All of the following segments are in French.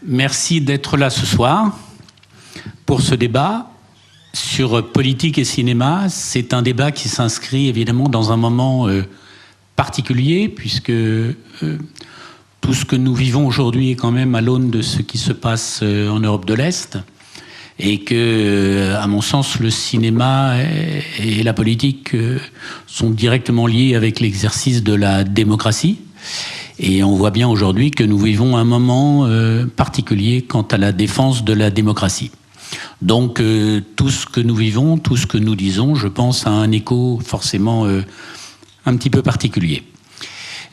Merci d'être là ce soir pour ce débat sur politique et cinéma. C'est un débat qui s'inscrit évidemment dans un moment particulier, puisque tout ce que nous vivons aujourd'hui est quand même à l'aune de ce qui se passe en Europe de l'Est, et que, à mon sens, le cinéma et la politique sont directement liés avec l'exercice de la démocratie. Et on voit bien aujourd'hui que nous vivons un moment particulier quant à la défense de la démocratie. Donc tout ce que nous vivons, tout ce que nous disons, je pense, a un écho forcément un petit peu particulier.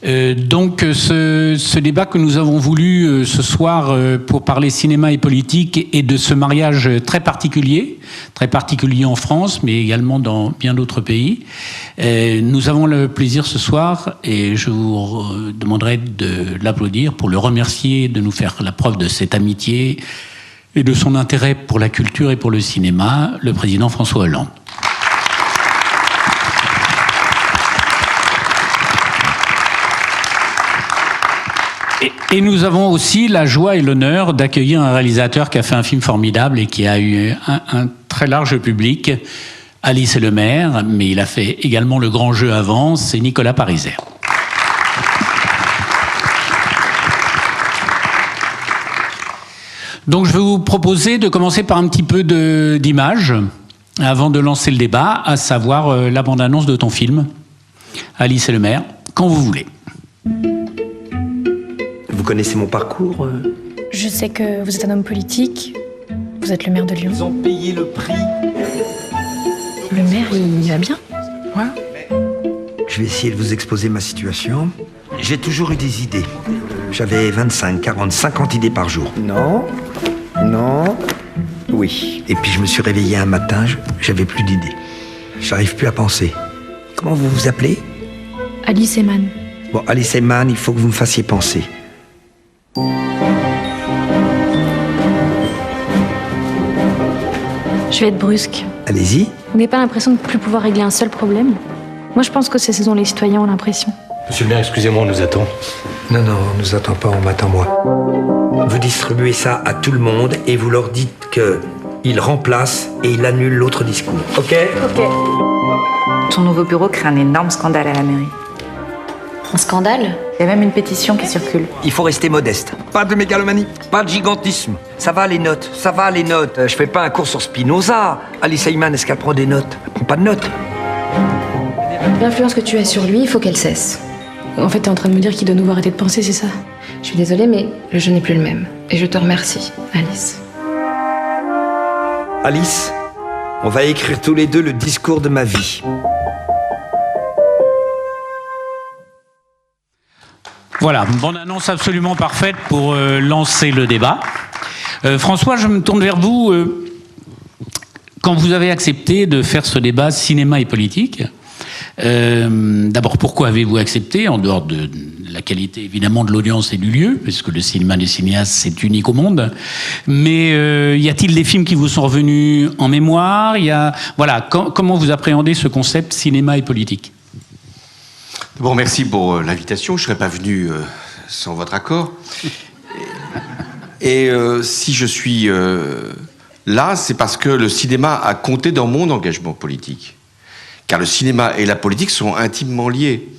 Donc ce débat que nous avons voulu ce soir pour parler cinéma et politique et de ce mariage très particulier en France, mais également dans bien d'autres pays. Nous avons le plaisir ce soir, et je vous demanderai de l'applaudir pour le remercier de nous faire la preuve de cette amitié et de son intérêt pour la culture et pour le cinéma, le président François Hollande. Et nous avons aussi la joie et l'honneur d'accueillir un réalisateur qui a fait un film formidable et qui a eu un très large public, Alice et le maire, mais il a fait également Le Grand Jeu avant, c'est Nicolas Pariser. Donc je vais vous proposer de commencer par un petit peu d'images avant de lancer le débat, à savoir la bande-annonce de ton film, Alice et le maire, quand vous voulez. Vous connaissez mon parcours Je sais que vous êtes un homme politique. Vous êtes le maire de Lyon. Ils ont payé le prix. Le maire, il va bien? Ouais. Je vais essayer de vous exposer ma situation. J'ai toujours eu des idées. J'avais 25, 40, 50 idées par jour. Non, oui. Et puis je me suis réveillé un matin, j'avais plus d'idées. J'arrive plus à penser. Comment vous vous appelez? Alice Eman. Bon, Alice Eman, il faut que vous me fassiez penser. Je vais être brusque. Allez-y. Vous n'avez pas l'impression de ne plus pouvoir régler un seul problème? Moi, je pense que c'est ce dont les citoyens ont l'impression. Monsieur le maire, excusez-moi, on nous attend. Non, on nous attend pas, on m'attend moi. Vous distribuez ça à tout le monde et vous leur dites qu'ils remplacent et ils annulent l'autre discours. Ok? Ton nouveau bureau crée un énorme scandale à la mairie. Un scandale? Il y a même une pétition qui circule. Il faut rester modeste. Pas de mégalomanie, pas de gigantisme. Ça va les notes. Je fais pas un cours sur Spinoza. Alice Eman, est-ce qu'elle prend des notes? Elle prend pas de notes. L'influence que tu as sur lui, il faut qu'elle cesse. En fait, t'es en train de me dire qu'il doit nous voir arrêter de penser, c'est ça? Je suis désolée, mais le jeu n'est plus le même. Et je te remercie, Alice. Alice, on va écrire tous les deux le discours de ma vie. Voilà, une bonne annonce absolument parfaite pour lancer le débat. François, je me tourne vers vous. Quand vous avez accepté de faire ce débat cinéma et politique, d'abord, pourquoi avez-vous accepté, en dehors de la qualité évidemment de l'audience et du lieu, puisque le cinéma des cinéastes c'est unique au monde, mais y a-t-il des films qui vous sont revenus en mémoire? Voilà, comment vous appréhendez ce concept cinéma et politique? Bon, merci pour l'invitation. Je ne serais pas venu sans votre accord. Et si je suis là, c'est parce que le cinéma a compté dans mon engagement politique. Car le cinéma et la politique sont intimement liés.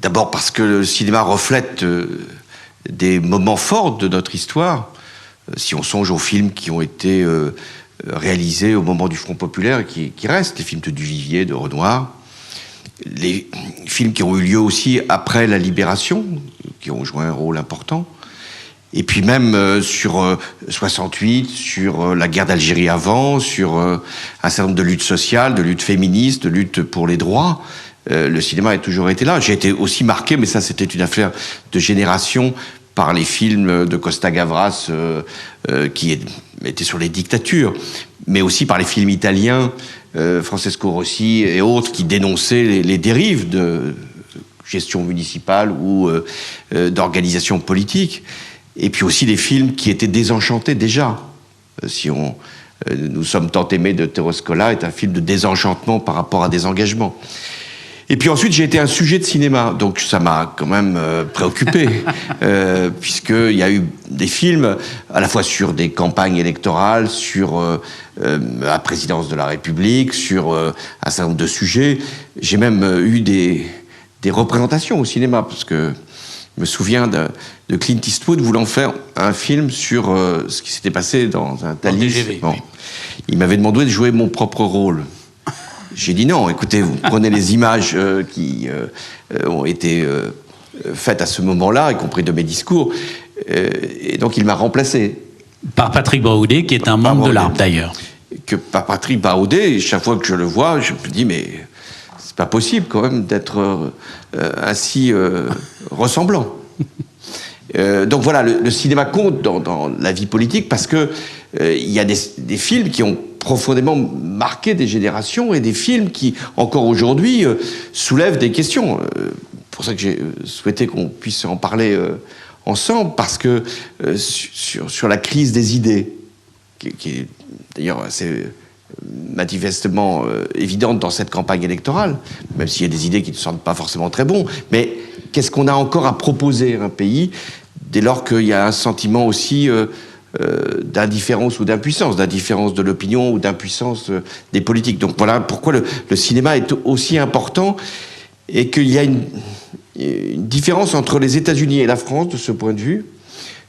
D'abord parce que le cinéma reflète des moments forts de notre histoire. Si on songe aux films qui ont été réalisés au moment du Front populaire, qui restent, les films de Duvivier, de Renoir, les films qui ont eu lieu aussi après la Libération, qui ont joué un rôle important, et puis même sur 68, sur la guerre d'Algérie avant, sur un certain nombre de luttes sociales, de luttes féministes, de luttes pour les droits, le cinéma a toujours été là. J'ai été aussi marqué, mais ça c'était une affaire de génération, par les films de Costa Gavras qui étaient sur les dictatures, mais aussi par les films italiens, Francesco Rossi et autres, qui dénonçaient les dérives de gestion municipale ou d'organisation politique. Et puis aussi des films qui étaient désenchantés déjà. Nous sommes tant aimés de Teroscola est un film de désenchantement par rapport à des engagements. Et puis ensuite, j'ai été un sujet de cinéma, donc ça m'a quand même préoccupé, puisqu'il y a eu des films, à la fois sur des campagnes électorales, sur la présidence de la République, sur un certain nombre de sujets. J'ai même eu des représentations au cinéma, parce que je me souviens de Clint Eastwood voulant faire un film sur ce qui s'était passé dans un Thalys. Bon. Il m'avait demandé de jouer mon propre rôle. J'ai dit non, écoutez, vous prenez les images qui ont été faites à ce moment-là, y compris de mes discours, et donc il m'a remplacé. Par Patrick Braoudé, qui est un membre de l'ARP d'ailleurs. Par Patrick Braoudé, chaque fois que je le vois, je me dis mais c'est pas possible quand même d'être ainsi ressemblant. Donc voilà, le cinéma compte dans la vie politique parce que il y a des films qui ont profondément marqué des générations et des films qui, encore aujourd'hui, soulèvent des questions. Pour ça que j'ai souhaité qu'on puisse en parler ensemble, parce que sur la crise des idées, qui est d'ailleurs assez manifestement évidente dans cette campagne électorale, même s'il y a des idées qui ne semblent pas forcément très bonnes, mais qu'est-ce qu'on a encore à proposer à un pays dès lors qu'il y a un sentiment aussi d'indifférence ou d'impuissance de l'opinion ou d'impuissance des politiques. Donc voilà pourquoi le cinéma est aussi important, et qu'il y a une différence entre les États-Unis et la France de ce point de vue.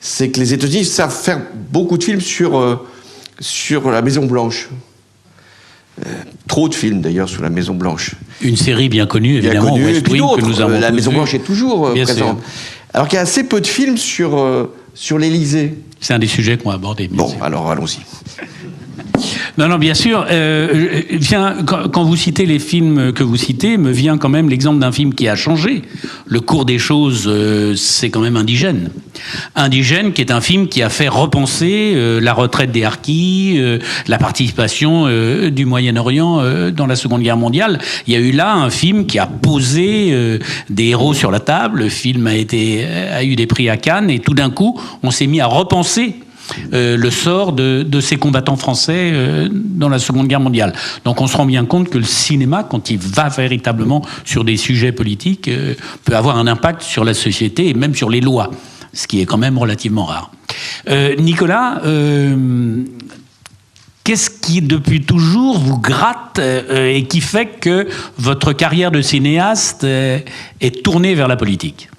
C'est que les États-Unis savent faire beaucoup de films sur la Maison Blanche. Trop de films d'ailleurs sur la Maison Blanche. Une série bien connue évidemment, West Wing, que nous avons la Maison Blanche est toujours présente. Sûr. Alors qu'il y a assez peu de films sur l'Élysée. C'est un des sujets qu'on va aborder. Bon, alors allons-y. Non, bien sûr. Quand vous citez les films que vous citez, me vient quand même l'exemple d'un film qui a changé le cours des choses. C'est quand même Indigène. Indigène, qui est un film qui a fait repenser la retraite des harkis, la participation du Moyen-Orient dans la Seconde Guerre mondiale. Il y a eu là un film qui a posé des héros sur la table. Le film a eu des prix à Cannes, et tout d'un coup, on s'est mis à repenser le sort de ces combattants français dans la Seconde Guerre mondiale. Donc on se rend bien compte que le cinéma, quand il va véritablement sur des sujets politiques, peut avoir un impact sur la société et même sur les lois, ce qui est quand même relativement rare. Nicolas, qu'est-ce qui depuis toujours vous gratte et qui fait que votre carrière de cinéaste est tournée vers la politique ?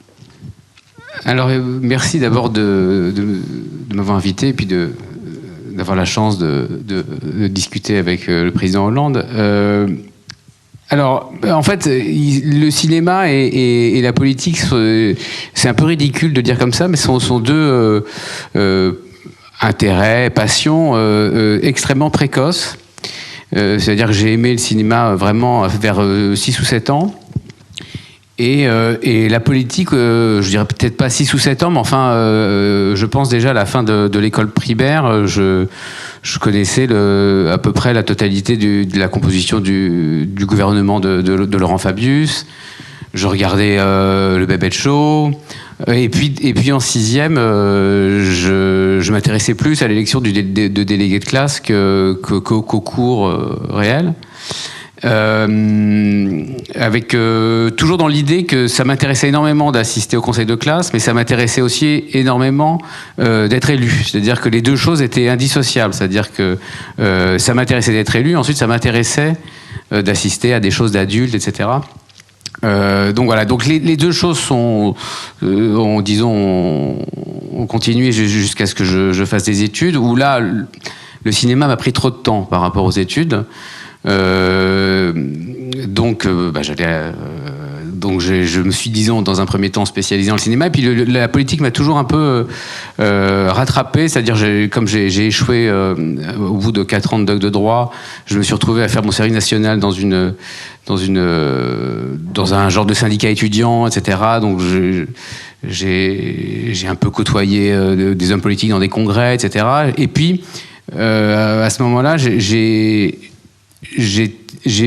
Alors, merci d'abord de m'avoir invité et puis d'avoir la chance de discuter avec le président Hollande. Alors, en fait, le cinéma et la politique, c'est un peu ridicule de dire comme ça, mais sont deux intérêts, passions extrêmement précoces. C'est-à-dire que j'ai aimé le cinéma vraiment vers 6 ou 7 ans. Et la politique, je dirais peut-être pas 6 ou 7 ans, mais enfin, je pense déjà à la fin de l'école primaire, je connaissais à peu près la totalité de la composition du gouvernement de Laurent Fabius. Je regardais le Babette Show. Et puis en 6e, je m'intéressais plus à l'élection de délégué de classe qu'au cours réel. Avec toujours dans l'idée que ça m'intéressait énormément d'assister au conseil de classe, mais ça m'intéressait aussi énormément d'être élu. C'est-à-dire que les deux choses étaient indissociables. C'est-à-dire que ça m'intéressait d'être élu, ensuite ça m'intéressait d'assister à des choses d'adultes, etc. Donc voilà, donc les deux choses ont continué jusqu'à ce que je fasse des études, où là, le cinéma m'a pris trop de temps par rapport aux études. Donc je me suis, disons, dans un premier temps spécialisé dans le cinéma, et puis la politique m'a toujours un peu rattrapé, c'est-à-dire comme j'ai échoué au bout de 4 ans de doc de droit, je me suis retrouvé à faire mon service national dans un genre de syndicat étudiant, etc. Donc j'ai un peu côtoyé des hommes politiques dans des congrès, etc. Et puis à ce moment-là, j'ai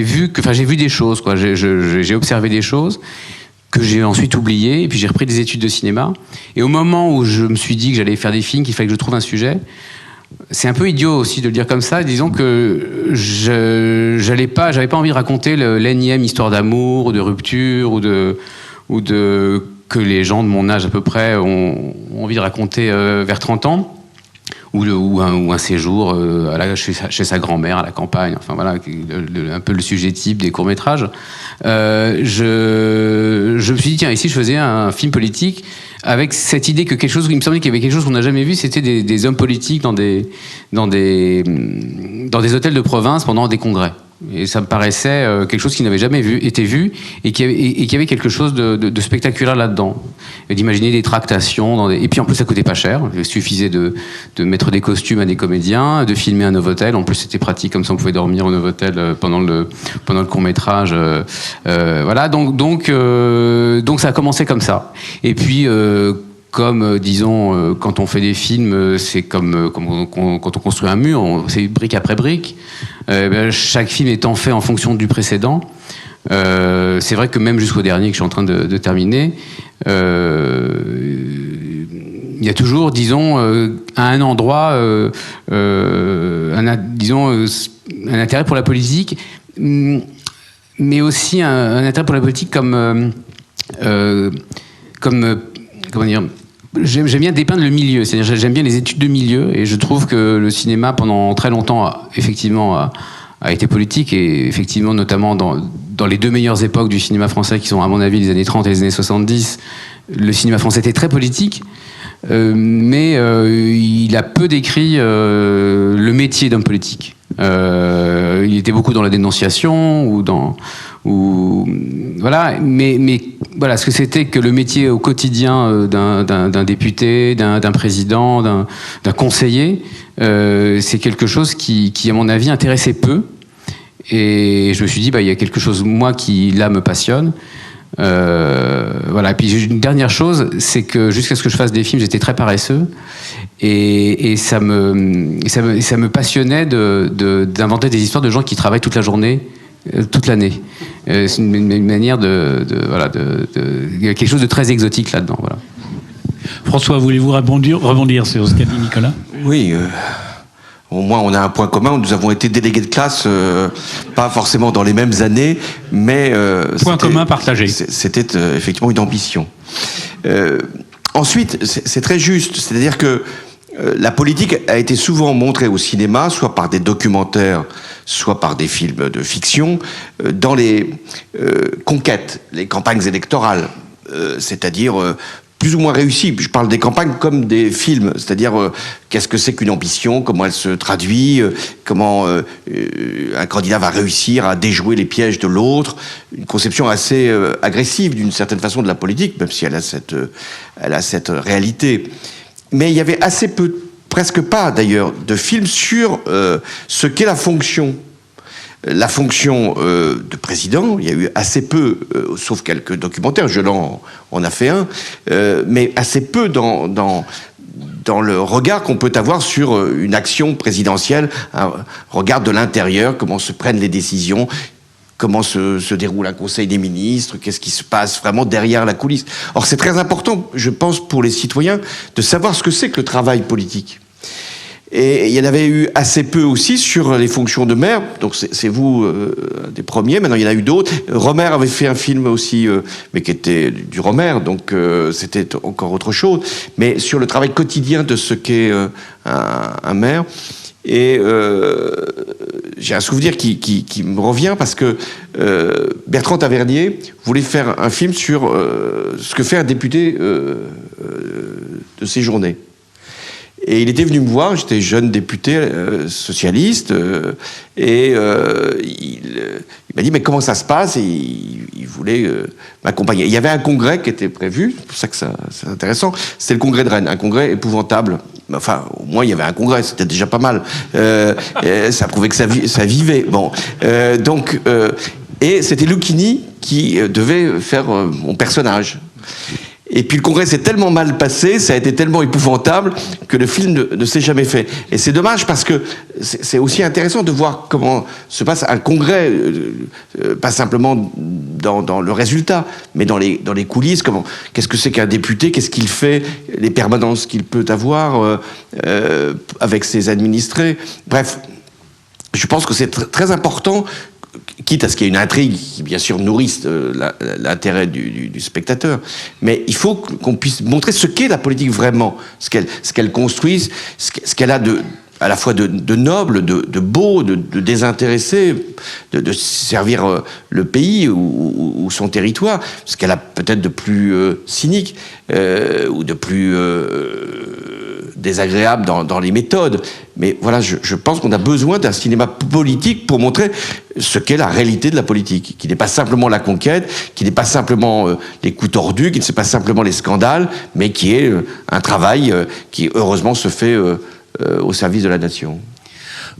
vu des choses, quoi. J'ai observé des choses que j'ai ensuite oubliées, et puis j'ai repris des études de cinéma. Et au moment où je me suis dit que j'allais faire des films, qu'il fallait que je trouve un sujet, c'est un peu idiot aussi de le dire comme ça. Disons que j'avais pas envie de raconter l'énième histoire d'amour, ou de rupture, ou de que les gens de mon âge à peu près ont envie de raconter vers 30 ans. Ou un séjour chez sa grand-mère à la campagne, enfin voilà, un peu le sujet type des courts-métrages. Je me suis dit, tiens, ici je faisais un film politique avec cette idée que il me semblait qu'il y avait quelque chose qu'on n'a jamais vu, c'était des hommes politiques dans des hôtels de province pendant des congrès. Et ça me paraissait quelque chose qui n'avait jamais été vu et qui avait quelque chose de spectaculaire là-dedans. Et d'imaginer des tractations. Et puis en plus, ça coûtait pas cher. Il suffisait de mettre des costumes à des comédiens, de filmer un Novotel. En plus, c'était pratique, comme ça on pouvait dormir au Novotel pendant le court-métrage. Voilà, donc ça a commencé comme ça. Et puis... comme, disons, quand on fait des films, c'est comme quand on construit un mur, c'est brique après brique. Chaque film étant fait en fonction du précédent. C'est vrai que même jusqu'au dernier que je suis en train de terminer, il y a toujours, disons, à un endroit, un intérêt pour la politique, mais aussi un intérêt pour la politique comme comment dire, j'aime bien dépeindre le milieu, c'est-à-dire j'aime bien les études de milieu, et je trouve que le cinéma pendant très longtemps a été politique, et effectivement notamment dans les deux meilleures époques du cinéma français qui sont à mon avis les années 30 et les années 70, le cinéma français était très politique, mais il a peu décrit le métier d'homme politique. Il était beaucoup dans la dénonciation voilà, mais voilà, ce que c'était que le métier au quotidien d'un député, d'un président, d'un conseiller, c'est quelque chose qui à mon avis intéressait peu, et je me suis dit il y a quelque chose moi qui là me passionne. Voilà. Et puis une dernière chose, c'est que jusqu'à ce que je fasse des films, j'étais très paresseux, et ça me passionnait d'inventer des histoires de gens qui travaillent toute la journée, toute l'année. C'est une manière il y a quelque chose de très exotique là-dedans. Voilà. François, voulez-vous rebondir sur ce qu'a dit Nicolas ? Oui. Au moins, on a un point commun. Nous avons été délégués de classe, pas forcément dans les mêmes années, mais... point commun partagé. C'était effectivement une ambition. Ensuite, c'est très juste. C'est-à-dire que la politique a été souvent montrée au cinéma, soit par des documentaires, soit par des films de fiction, dans les conquêtes, les campagnes électorales. C'est-à-dire... plus ou moins réussi. Je parle des campagnes comme des films, c'est-à-dire qu'est-ce que c'est qu'une ambition, comment elle se traduit, comment un candidat va réussir à déjouer les pièges de l'autre, une conception assez agressive d'une certaine façon de la politique, même si elle a cette réalité. Mais il y avait assez peu, presque pas d'ailleurs, de films sur ce qu'est la fonction. La fonction de président, il y a eu assez peu, sauf quelques documentaires, Jolan en a fait un, mais assez peu dans le regard qu'on peut avoir sur une action présidentielle, un regard de l'intérieur, comment se prennent les décisions, comment se déroule un conseil des ministres, qu'est-ce qui se passe vraiment derrière la coulisse. Or, c'est très important, je pense, pour les citoyens, de savoir ce que c'est que le travail politique. Et il y en avait eu assez peu aussi sur les fonctions de maire. Donc c'est vous des premiers. Maintenant il y en a eu d'autres. Romer avait fait un film aussi, mais qui était du Romer, donc c'était encore autre chose. Mais sur le travail quotidien de ce qu'est un maire. Et j'ai un souvenir qui me revient parce que Bertrand Tavernier voulait faire un film sur ce que fait un député de ses journées. Et il était venu me voir, j'étais jeune député socialiste, et il m'a dit mais comment ça se passe, et il voulait m'accompagner. Il y avait un congrès qui était prévu, c'est pour ça que c'est intéressant, c'était le congrès de Rennes, un congrès épouvantable. Enfin, au moins il y avait un congrès, c'était déjà pas mal. Ça prouvait que ça vivait. Bon, et c'était Lucchini qui devait faire mon personnage. Et puis le congrès s'est tellement mal passé, ça a été tellement épouvantable que le film ne s'est jamais fait. Et c'est dommage parce que c'est aussi intéressant de voir comment se passe un congrès, pas simplement dans le résultat, mais dans les coulisses. Qu'est-ce que c'est qu'un député, qu'est-ce qu'il fait, les permanences qu'il peut avoir avec ses administrés. Bref, je pense que c'est très important, quitte à ce qu'il y ait une intrigue qui, bien sûr, nourrisse l'intérêt du spectateur. Mais il faut qu'on puisse montrer ce qu'est la politique vraiment, ce qu'elle construit, ce qu'elle a à la fois de noble, de beau, de désintéressé, de servir le pays ou son territoire, ce qu'elle a peut-être de plus cynique ou de plus désagréable dans les méthodes. Mais voilà, je pense qu'on a besoin d'un cinéma politique pour montrer ce qu'est la réalité de la politique, qui n'est pas simplement la conquête, qui n'est pas simplement les coups tordus, qui ne sont pas simplement les scandales, mais qui est un travail qui, heureusement, se fait au service de la nation.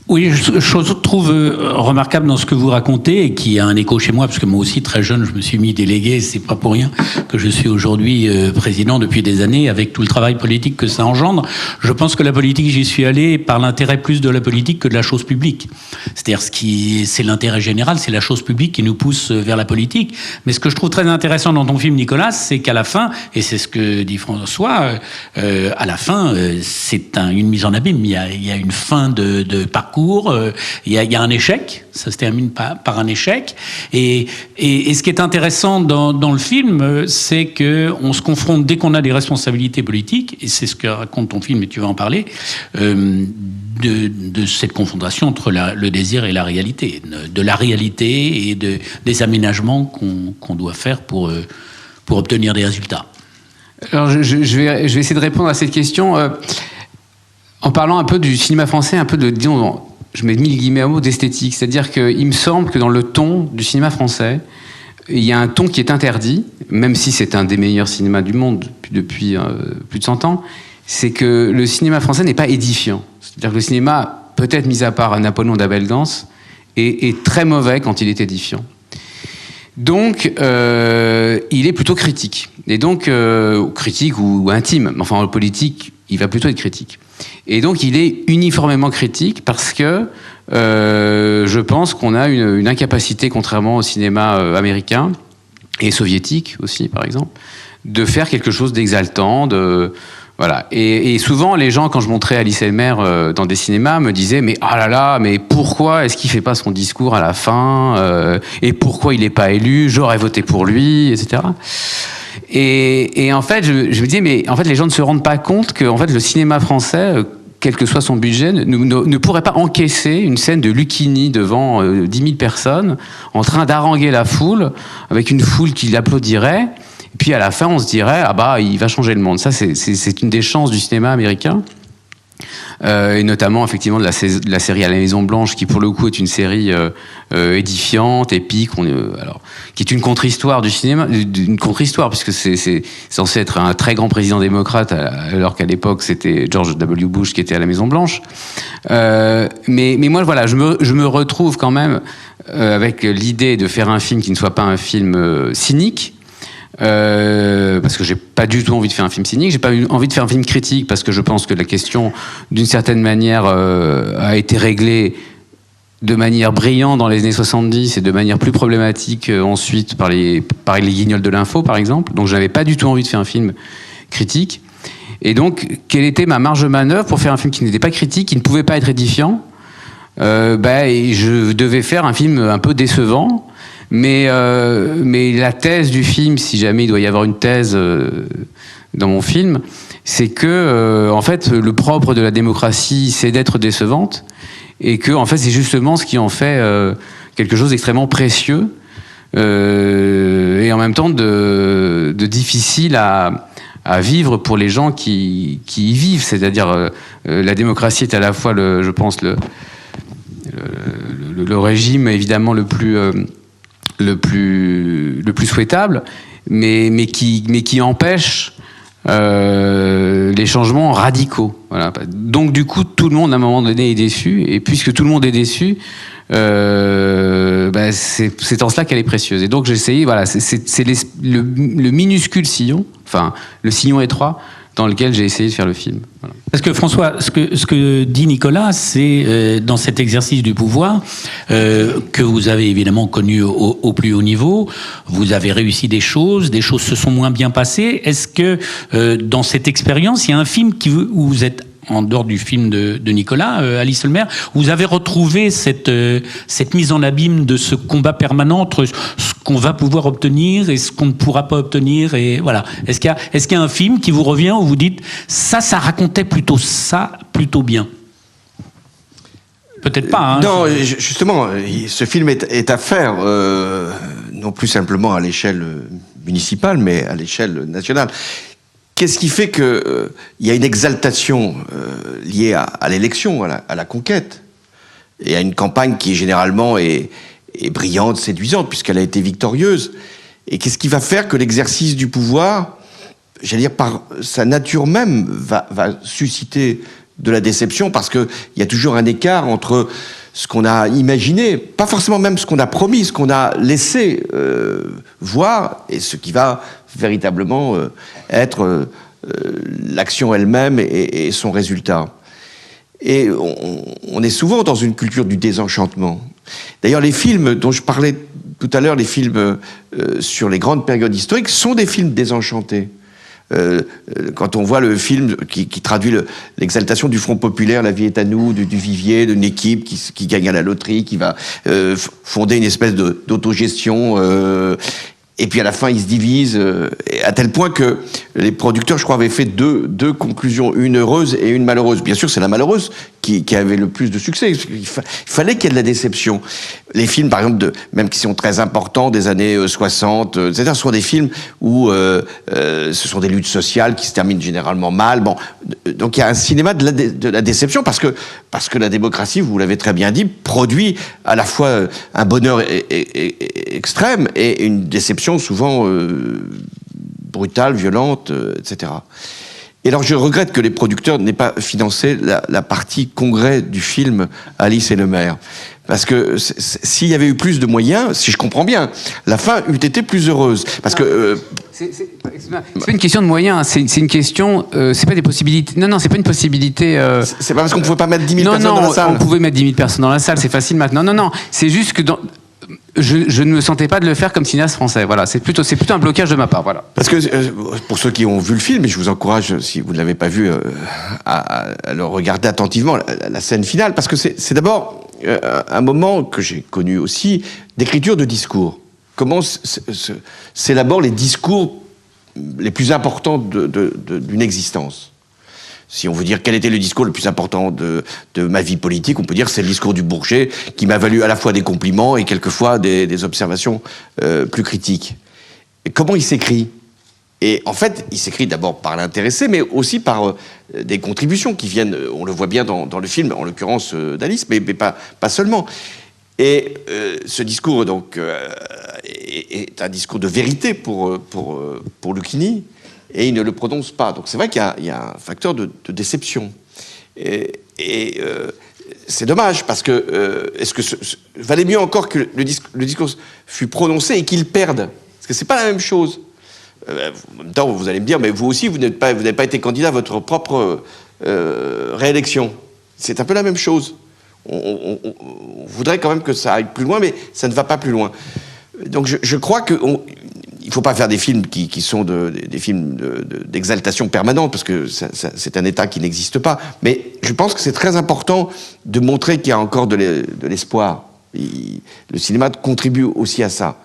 Oui, je trouve remarquable dans ce que vous racontez et qui a un écho chez moi, parce que moi aussi, très jeune, je me suis mis délégué, c'est pas pour rien que je suis aujourd'hui président depuis des années, avec tout le travail politique que ça engendre. Je pense que la politique, j'y suis allé par l'intérêt plus de la politique que de la chose publique. C'est-à-dire, c'est l'intérêt général, c'est la chose publique qui nous pousse vers la politique. Mais ce que je trouve très intéressant dans ton film, Nicolas, c'est qu'à la fin, et c'est ce que dit François, à la fin, c'est une mise en abîme. Il y a une fin de parcours. Il y a un échec, ça se termine par un échec. Et ce qui est intéressant dans le film, c'est qu'on se confronte, dès qu'on a des responsabilités politiques, et c'est ce que raconte ton film, et tu vas en parler, de cette confrontation entre le désir et la réalité, de la réalité et des aménagements qu'on doit faire pour obtenir des résultats. Alors je vais essayer de répondre à cette question en parlant un peu du cinéma français, un peu disons, je mets 1000 guillemets à mot, d'esthétique. C'est-à-dire qu'il me semble que dans le ton du cinéma français, il y a un ton qui est interdit, même si c'est un des meilleurs cinémas du monde depuis plus de 100 ans, c'est que le cinéma français n'est pas édifiant. C'est-à-dire que le cinéma, peut-être mis à part Napoléon d'Abel Gance, est très mauvais quand il est édifiant. Donc, il est plutôt critique. Et donc, critique ou intime. Enfin, en politique, il va plutôt être critique. Et donc, il est uniformément critique parce que je pense qu'on a une incapacité, contrairement au cinéma américain et soviétique aussi, par exemple, de faire quelque chose d'exaltant, voilà. Et souvent, les gens, quand je montrais Alice Elmer dans des cinémas, me disaient « Mais oh là là, mais pourquoi est-ce qu'il fait pas son discours à la fin et pourquoi il n'est pas élu? J'aurais voté pour lui, etc. » Et en fait, je me disais, mais en fait, les gens ne se rendent pas compte que en fait, le cinéma français, quel que soit son budget, ne pourrait pas encaisser une scène de Lucchini devant 10 000 personnes, en train d'haranguer la foule, avec une foule qui l'applaudirait. Et puis à la fin, on se dirait, ah bah, il va changer le monde. Ça, c'est une des chances du cinéma américain. Et notamment effectivement de la série À la Maison Blanche, qui pour le coup est une série édifiante, épique, qui est une contre-histoire du cinéma, une contre-histoire puisque c'est censé être un très grand président démocrate alors qu'à l'époque c'était George W. Bush qui était à la Maison Blanche. Mais moi voilà, je me retrouve quand même avec l'idée de faire un film qui ne soit pas un film cynique. Parce que j'ai pas du tout envie de faire un film cynique, j'ai pas envie de faire un film critique parce que je pense que la question d'une certaine manière a été réglée de manière brillante dans les années 70 et de manière plus problématique ensuite par les guignols de l'info par exemple. Donc j'avais pas du tout envie de faire un film critique. Et donc quelle était ma marge de manœuvre pour faire un film qui n'était pas critique, qui ne pouvait pas être édifiant? Je devais faire un film un peu décevant. Mais la thèse du film, si jamais il doit y avoir une thèse dans mon film, c'est que en fait le propre de la démocratie, c'est d'être décevante, et que en fait c'est justement ce qui en fait quelque chose d'extrêmement précieux et en même temps de difficile à vivre pour les gens qui y vivent. C'est-à-dire la démocratie est à la fois je pense le régime évidemment le plus souhaitable, mais qui empêche les changements radicaux. Voilà. Donc du coup, tout le monde à un moment donné est déçu, et puisque tout le monde est déçu, c'est en cela qu'elle est précieuse. Et donc j'ai essayé, voilà, c'est le minuscule sillon enfin, le sillon étroit dans lequel j'ai essayé de faire le film. Voilà. Parce que François, ce que dit Nicolas, c'est dans cet exercice du pouvoir que vous avez évidemment connu au plus haut niveau, vous avez réussi des choses se sont moins bien passées. Est-ce que dans cette expérience, il y a un film où vous êtes en dehors du film de Nicolas, Alice Olmer, vous avez retrouvé cette mise en abîme de ce combat permanent entre ce qu'on va pouvoir obtenir et ce qu'on ne pourra pas obtenir, et voilà. Est-ce qu'il y a un film qui vous revient où vous dites ça racontait plutôt bien? Peut-être pas. Hein, non, justement, ce film est à faire, non plus simplement à l'échelle municipale, mais à l'échelle nationale. Qu'est-ce qui fait qu'il y a une exaltation liée à l'élection, à la conquête, et à une campagne qui généralement est brillante, séduisante, puisqu'elle a été victorieuse. Et qu'est-ce qui va faire que l'exercice du pouvoir, j'allais dire par sa nature même, va susciter de la déception, parce qu'il y a toujours un écart entre ce qu'on a imaginé, pas forcément même ce qu'on a promis, ce qu'on a laissé voir, et ce qui va véritablement être l'action elle-même et son résultat. Et on est souvent dans une culture du désenchantement. D'ailleurs, les films dont je parlais tout à l'heure, les films sur les grandes périodes historiques, sont des films désenchantés. Quand on voit le film qui traduit l'exaltation du Front populaire, La vie est à nous, du Vivier, d'une équipe qui gagne à la loterie, qui va fonder une espèce d'autogestion, et puis à la fin ils se divisent, à tel point que les producteurs, je crois, avaient fait deux conclusions, une heureuse et une malheureuse. Bien sûr, c'est la malheureuse qui avait le plus de succès. Il fallait qu'il y ait de la déception. Les films, par exemple, même qui sont très importants, des années 60, etc., ce sont des films où ce sont des luttes sociales qui se terminent généralement mal. Bon, donc il y a un cinéma de la déception, parce que la démocratie, vous l'avez très bien dit, produit à la fois un bonheur extrême et une déception souvent brutale, violente, etc. Et alors je regrette que les producteurs n'aient pas financé la partie congrès du film Alice et le maire. Parce que s'il y avait eu plus de moyens, si je comprends bien, la fin eût été plus heureuse. Parce que... C'est pas une question de moyens, c'est une question... c'est pas des possibilités... Non, c'est pas une possibilité... C'est pas parce qu'on pouvait pas mettre 10 000 personnes dans la salle. Non, on pouvait mettre 10 000 personnes dans la salle, c'est facile maintenant. Non, c'est juste que... Je ne me sentais pas de le faire comme cinéaste français. Voilà, c'est plutôt un blocage de ma part. Voilà. Parce que pour ceux qui ont vu le film, et je vous encourage, si vous ne l'avez pas vu, à le regarder attentivement, la scène finale, parce que c'est d'abord un moment que j'ai connu aussi d'écriture de discours. Comment s'élaborent les discours les plus importants d'une existence. Si on veut dire quel était le discours le plus important de ma vie politique, on peut dire que c'est le discours du Bourget, qui m'a valu à la fois des compliments et quelquefois des observations plus critiques. Et comment il s'écrit? Et en fait, il s'écrit d'abord par l'intéressé, mais aussi par des contributions qui viennent, on le voit bien dans le film, en l'occurrence d'Alice, mais pas seulement. Et ce discours, donc, est un discours de vérité pour Lucchini, et il ne le prononce pas. Donc c'est vrai qu'il y a un facteur de déception. Et c'est dommage, parce que est-ce que valait mieux encore que le discours fût prononcé et qu'il perde? Parce que c'est pas la même chose. En même temps, vous allez me dire, mais vous aussi, vous n'avez pas été candidat à votre propre réélection. C'est un peu la même chose. On voudrait quand même que ça aille plus loin, mais ça ne va pas plus loin. Donc je crois que il ne faut pas faire des films qui sont des films d'exaltation permanente, parce que c'est un état qui n'existe pas. Mais je pense que c'est très important de montrer qu'il y a encore de l'espoir. Le cinéma contribue aussi à ça.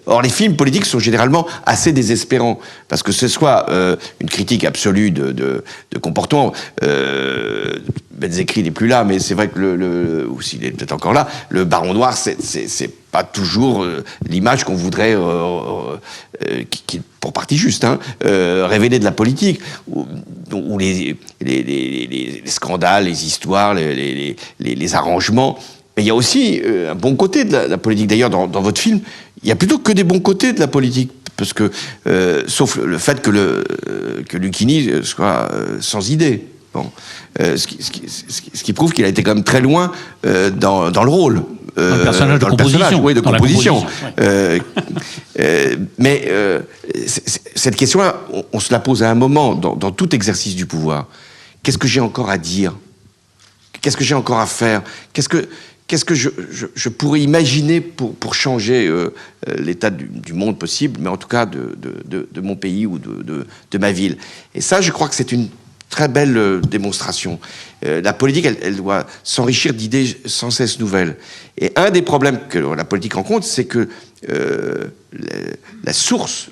Or, les films politiques sont généralement assez désespérants, parce que ce soit une critique absolue de comportement. Benzekri n'est plus là, mais c'est vrai que ou s'il est peut-être encore là, le Baron Noir, c'est pas toujours l'image qu'on voudrait, qui pour partie juste, révéler de la politique, où les scandales, les histoires, les arrangements. Mais il y a aussi un bon côté de la politique. D'ailleurs, dans votre film, il y a plutôt que des bons côtés de la politique, parce que sauf le fait que Lucchini soit sans idée. Bon, ce qui prouve qu'il a été quand même très loin dans le rôle. Dans le personnage de composition. Oui, de composition. Ouais. Mais cette question-là, on se la pose à un moment dans tout exercice du pouvoir. Qu'est-ce que j'ai encore à dire? Qu'est-ce que j'ai encore à faire? Qu'est-ce que je pourrais imaginer pour changer l'état du monde possible, mais en tout cas de mon pays ou de ma ville? Et ça, je crois que c'est une très belle démonstration. La politique, elle doit s'enrichir d'idées sans cesse nouvelles. Et un des problèmes que la politique rencontre, c'est que la source,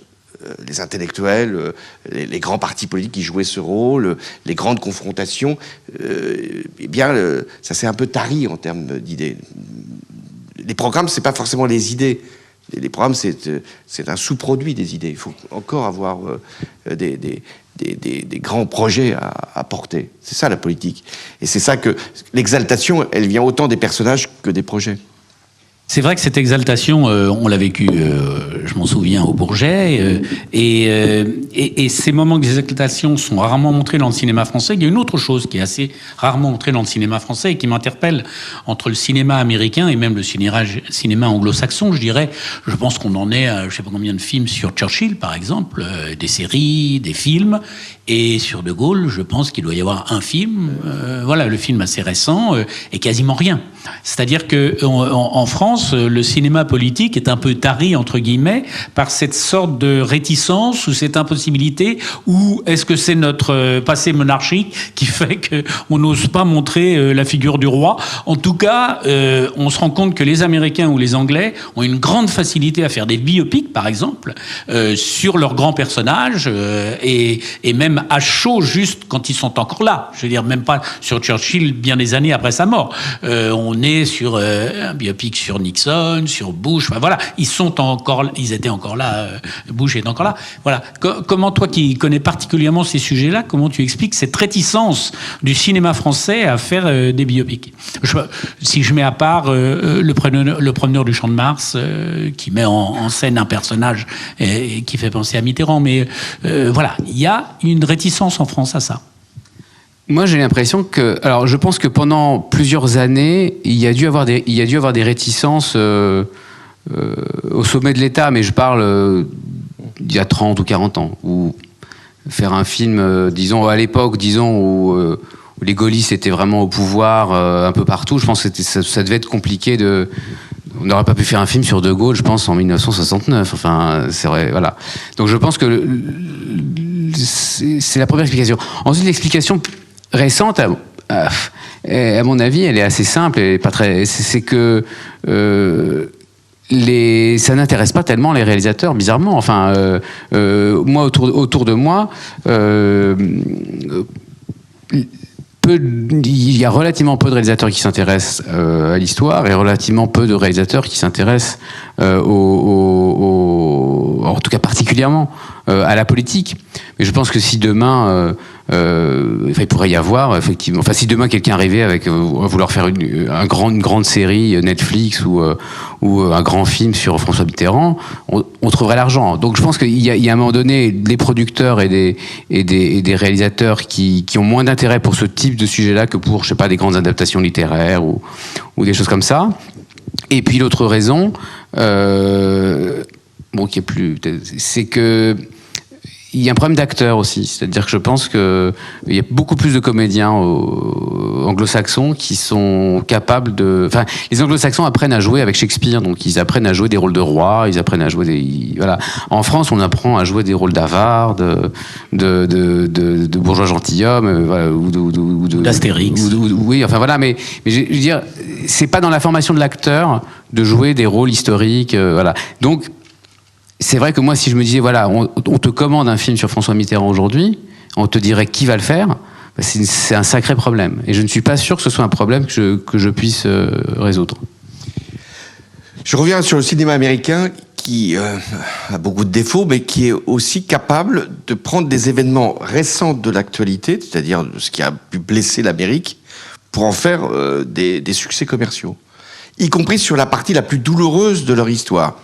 les intellectuels, les grands partis politiques qui jouaient ce rôle, les grandes confrontations, eh bien, ça s'est un peu tari en termes d'idées. Les programmes, c'est pas forcément les idées. Les programmes, c'est un sous-produit des idées. Il faut encore avoir des grands projets à porter. C'est ça la politique. Et c'est ça que l'exaltation, elle vient autant des personnages que des projets. C'est vrai que cette exaltation, on l'a vécue, je m'en souviens, au Bourget, et ces moments d'exaltation sont rarement montrés dans le cinéma français. Il y a une autre chose qui est assez rarement montrée dans le cinéma français et qui m'interpelle entre le cinéma américain et même le cinéma anglo-saxon, je dirais. Je pense qu'on en est à je ne sais pas combien de films sur Churchill, par exemple, des séries, des films, et sur De Gaulle, je pense qu'il doit y avoir un film, voilà, le film assez récent, et quasiment rien. C'est-à-dire que en France, le cinéma politique est un peu tari, entre guillemets, par cette sorte de réticence ou cette impossibilité, ou est-ce que c'est notre passé monarchique qui fait qu'on n'ose pas montrer la figure du roi? En tout cas, on se rend compte que les Américains ou les Anglais ont une grande facilité à faire des biopics, par exemple, sur leurs grands personnages, et même à chaud, juste quand ils sont encore là. Je veux dire, même pas sur Churchill, bien des années après sa mort. On est sur un biopic sur Nixon, sur Bush, enfin, voilà, ils étaient encore là, Bush est encore là. Voilà. Comment toi qui connais particulièrement ces sujets-là, comment tu expliques cette réticence du cinéma français à faire des biopics? Si je mets à part le promeneur du Champ de Mars, qui met en scène un personnage et qui fait penser à Mitterrand, mais voilà, il y a une réticence en France à ça. Moi, j'ai l'impression que... Alors, je pense que pendant plusieurs années, il y a dû avoir des réticences au sommet de l'État, mais je parle d'il y a 30 ou 40 ans, où faire un film, disons, à l'époque, disons, où les gaullistes étaient vraiment au pouvoir un peu partout, je pense que ça devait être compliqué de... On n'aurait pas pu faire un film sur De Gaulle, je pense, en 1969. Enfin, c'est vrai, voilà. Donc, je pense que c'est la première explication. Ensuite, l'explication récente, à mon avis, elle est assez simple. Elle est pas très. C'est que ça n'intéresse pas tellement les réalisateurs, bizarrement. Enfin, moi, autour de moi. Il y a relativement peu de réalisateurs qui s'intéressent à l'histoire et relativement peu de réalisateurs qui s'intéressent en tout cas particulièrement à la politique. Mais je pense que si demain, il pourrait y avoir effectivement, enfin si demain quelqu'un arrivait avec vouloir faire une grande série Netflix ou un grand film sur François Mitterrand, on trouverait l'argent. Donc je pense qu'il y a à un moment donné des producteurs et des réalisateurs qui ont moins d'intérêt pour ce type de sujet-là que pour, je sais pas, des grandes adaptations littéraires ou des choses comme ça. Et puis l'autre raison, qui est plus, c'est que il y a un problème d'acteurs aussi, c'est-à-dire que je pense qu'il y a beaucoup plus de comédiens anglo-saxons qui sont capables de... Enfin, les anglo-saxons apprennent à jouer avec Shakespeare, donc ils apprennent à jouer des rôles de rois, ils apprennent à jouer des... Voilà. En France, on apprend à jouer des rôles d'avares, de bourgeois gentilshommes, voilà, ou d'Astérix. Oui, enfin voilà, mais je veux dire, c'est pas dans la formation de l'acteur de jouer des rôles historiques, voilà. Donc, c'est vrai que moi, si je me disais, voilà, on te commande un film sur François Mitterrand aujourd'hui, on te dirait qui va le faire, c'est un sacré problème. Et je ne suis pas sûr que ce soit un problème que je puisse résoudre. Je reviens sur le cinéma américain qui a beaucoup de défauts, mais qui est aussi capable de prendre des événements récents de l'actualité, c'est-à-dire ce qui a pu blesser l'Amérique, pour en faire des succès commerciaux, y compris sur la partie la plus douloureuse de leur histoire.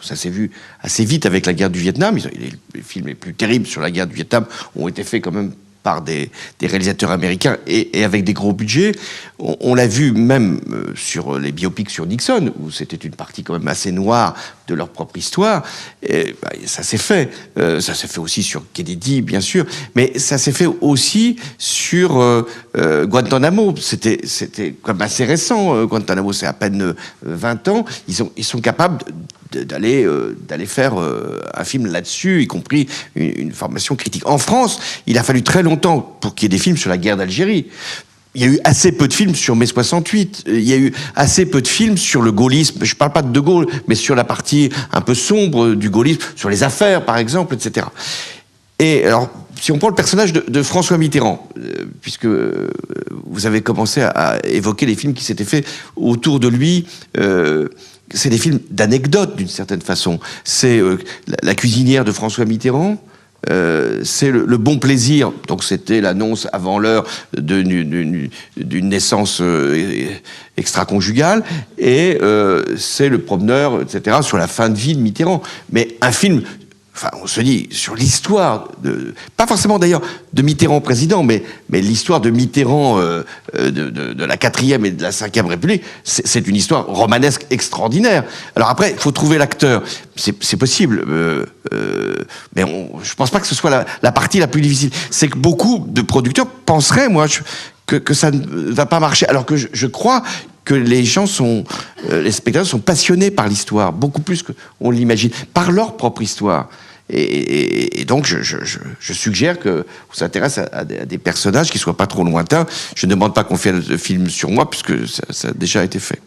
Ça s'est vu assez vite avec la guerre du Vietnam. Les films les plus terribles sur la guerre du Vietnam ont été faits quand même par des réalisateurs américains et avec des gros budgets. On l'a vu même sur les biopics sur Nixon, où c'était une partie quand même assez noire de leur propre histoire. Et, ça s'est fait. Ça s'est fait aussi sur Kennedy, bien sûr, mais ça s'est fait aussi sur Guantanamo. C'était quand même assez récent. Guantanamo, c'est à peine 20 ans. Ils sont capables d'aller faire un film là-dessus, y compris une formation critique. En France, il a fallu très longtemps pour qu'il y ait des films sur la guerre d'Algérie. Il y a eu assez peu de films sur mai 68. Il y a eu assez peu de films sur le gaullisme. Je parle pas de De Gaulle, mais sur la partie un peu sombre du gaullisme, sur les affaires, par exemple, etc. Et alors, si on prend le personnage de François Mitterrand, puisque vous avez commencé à évoquer les films qui s'étaient faits autour de lui, c'est des films d'anecdotes, d'une certaine façon. C'est la cuisinière de François Mitterrand, c'est le bon plaisir, donc c'était l'annonce avant l'heure d'une naissance extra-conjugale, et c'est le promeneur, etc., sur la fin de vie de Mitterrand. Mais un film, enfin, on se dit, sur l'histoire, pas forcément d'ailleurs de Mitterrand président, mais l'histoire de Mitterrand de la 4e et de la 5e République, c'est une histoire romanesque extraordinaire. Alors après, il faut trouver l'acteur. C'est possible, mais je pense pas que ce soit la partie la plus difficile. C'est que beaucoup de producteurs penseraient, moi, que ça ne va pas marcher, alors que je crois que les gens les spectateurs sont passionnés par l'histoire, beaucoup plus qu'on l'imagine, par leur propre histoire. Et donc, je suggère que vous vous intéressez à des personnages qui ne soient pas trop lointains. Je ne demande pas qu'on fasse un film sur moi, puisque ça a déjà été fait.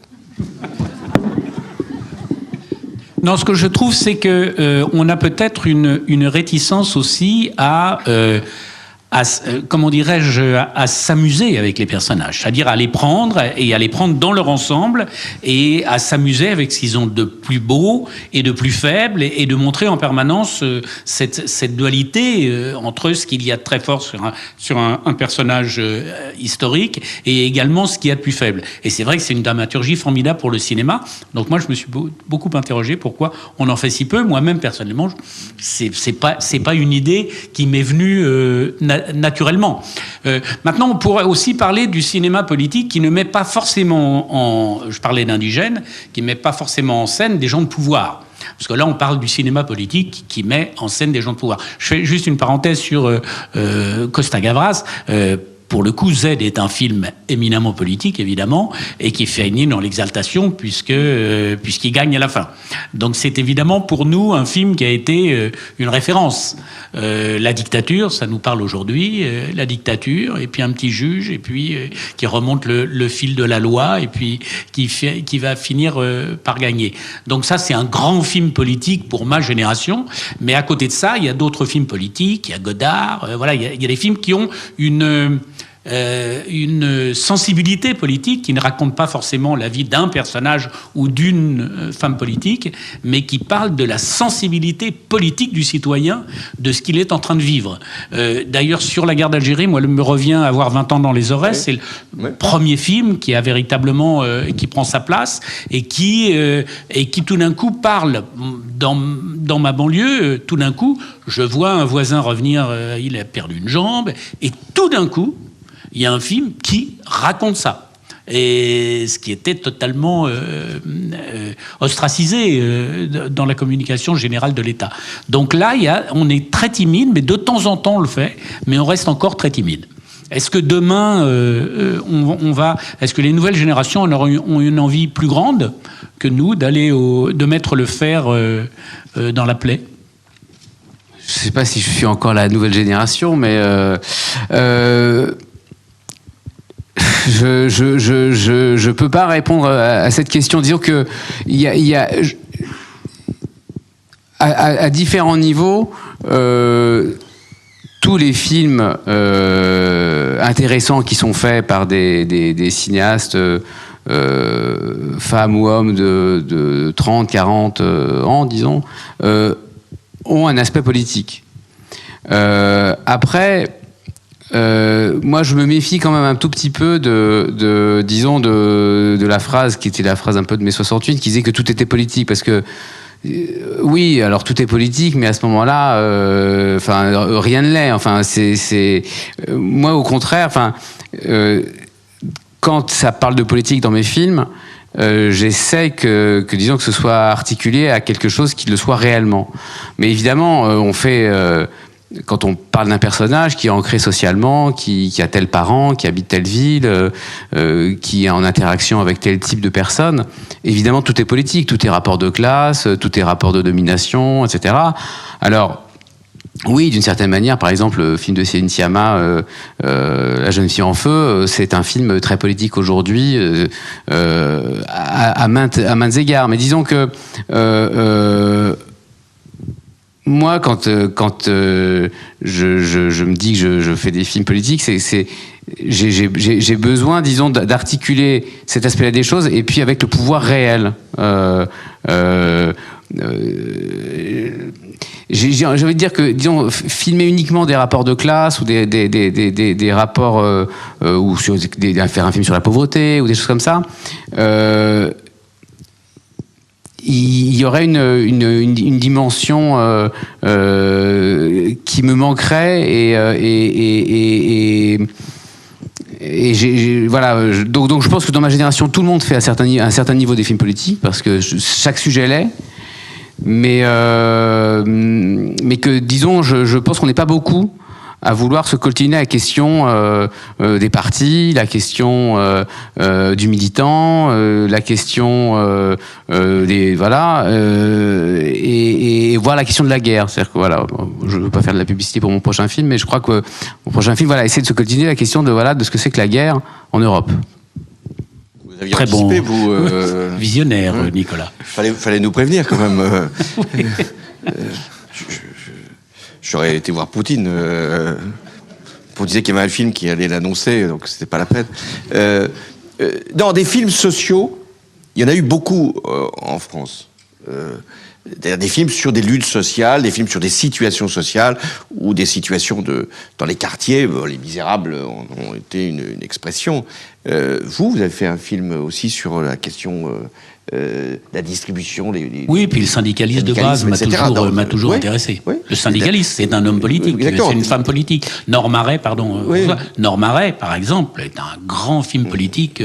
Non, ce que je trouve, c'est que on a peut-être une réticence aussi à comment dirais-je, à s'amuser avec les personnages, c'est-à-dire à les prendre et à les prendre dans leur ensemble et à s'amuser avec ce qu'ils ont de plus beau et de plus faible et de montrer en permanence cette dualité entre ce qu'il y a de très fort sur un personnage historique et également ce qu'il y a de plus faible. Et c'est vrai que c'est une dramaturgie formidable pour le cinéma. Donc moi, je me suis beaucoup interrogé pourquoi on en fait si peu. Moi-même, personnellement, c'est pas une idée qui m'est venue naturellement. Maintenant, on pourrait aussi parler du cinéma politique qui ne met pas forcément je parlais d'indigènes, qui ne met pas forcément en scène des gens de pouvoir. Parce que là, on parle du cinéma politique qui met en scène des gens de pouvoir. Je fais juste une parenthèse sur Costa Gavras. Pour le coup, Z est un film éminemment politique, évidemment, et qui finit dans l'exaltation puisqu'il gagne à la fin. Donc c'est évidemment pour nous un film qui a été une référence. La dictature, ça nous parle aujourd'hui, la dictature, et puis un petit juge, et puis qui remonte le fil de la loi, et puis qui va finir par gagner. Donc ça, c'est un grand film politique pour ma génération, mais à côté de ça, il y a d'autres films politiques, il y a Godard, voilà, il y a des films qui ont une sensibilité politique qui ne raconte pas forcément la vie d'un personnage ou d'une femme politique, mais qui parle de la sensibilité politique du citoyen, de ce qu'il est en train de vivre. D'ailleurs, sur la guerre d'Algérie, moi, me revient avoir 20 ans dans les oreilles, c'est le premier film qui a véritablement, qui prend sa place et qui tout d'un coup parle dans ma banlieue. Tout d'un coup, je vois un voisin revenir, il a perdu une jambe, et tout d'un coup, il y a un film qui raconte ça. Et ce qui était totalement ostracisé dans la communication générale de l'État. Donc là, on est très timide, mais de temps en temps on le fait, mais on reste encore très timide. Est-ce que demain, est-ce que les nouvelles générations ont une envie plus grande que nous de mettre le fer dans la plaie ? Je ne sais pas si je suis encore la nouvelle génération, mais je peux pas répondre à cette question. Disons que il y a à différents niveaux tous les films intéressants qui sont faits par des cinéastes femmes ou hommes de 30, 40 ans, disons, ont un aspect politique. Après, moi, je me méfie quand même un tout petit peu de la phrase qui était la phrase un peu de mai 68, qui disait que tout était politique, parce que Oui, alors tout est politique, mais à ce moment-là, rien ne l'est. Enfin, moi, au contraire, quand ça parle de politique dans mes films, j'essaie que disons que ce soit articulé à quelque chose qui le soit réellement. Mais évidemment, on fait quand on parle d'un personnage qui est ancré socialement, qui a tel parent, qui habite telle ville, qui est en interaction avec tel type de personne, évidemment tout est politique, tout est rapport de classe, tout est rapport de domination, etc. Alors, oui, d'une certaine manière, par exemple, le film de Céline Sciamma, La jeune fille en feu, c'est un film très politique aujourd'hui, à maintes égards. Mais disons que moi, quand je me dis que je fais des films politiques, j'ai besoin, disons, d'articuler cet aspect-là des choses, et puis avec le pouvoir réel. J'ai envie de dire que, disons, filmer uniquement des rapports de classe ou des rapports ou faire un film sur la pauvreté ou des choses comme ça. Il y aurait une dimension qui me manquerait voilà. Donc je pense que dans ma génération, tout le monde fait à un certain niveau des films politiques parce que chaque sujet l'est. Mais que, disons, je pense qu'on n'est pas beaucoup à vouloir se coltiner la question des partis, la question du militant, la question et voir la question de la guerre. C'est-à-dire que voilà, je ne veux pas faire de la publicité pour mon prochain film, mais je crois que mon prochain film, essayer de se coltiner la question de ce que c'est que la guerre en Europe. Vous aviez très anticipé, bon, vous visionnaire, Nicolas. Fallait nous prévenir quand même. J'aurais été voir Poutine pour dire qu'il y avait un film qui allait l'annoncer, donc c'était pas la peine. Dans des films sociaux, il y en a eu beaucoup en France. Des films sur des luttes sociales, des films sur des situations sociales ou des situations dans les quartiers. Les Misérables ont été une expression. Vous avez fait un film aussi sur la question la distribution. Oui, puis le syndicalisme de base m'a toujours intéressé. Oui. Le syndicaliste, c'est un homme politique, c'est une femme politique. Nord Marais, Nord Marais, par exemple, est un grand film politique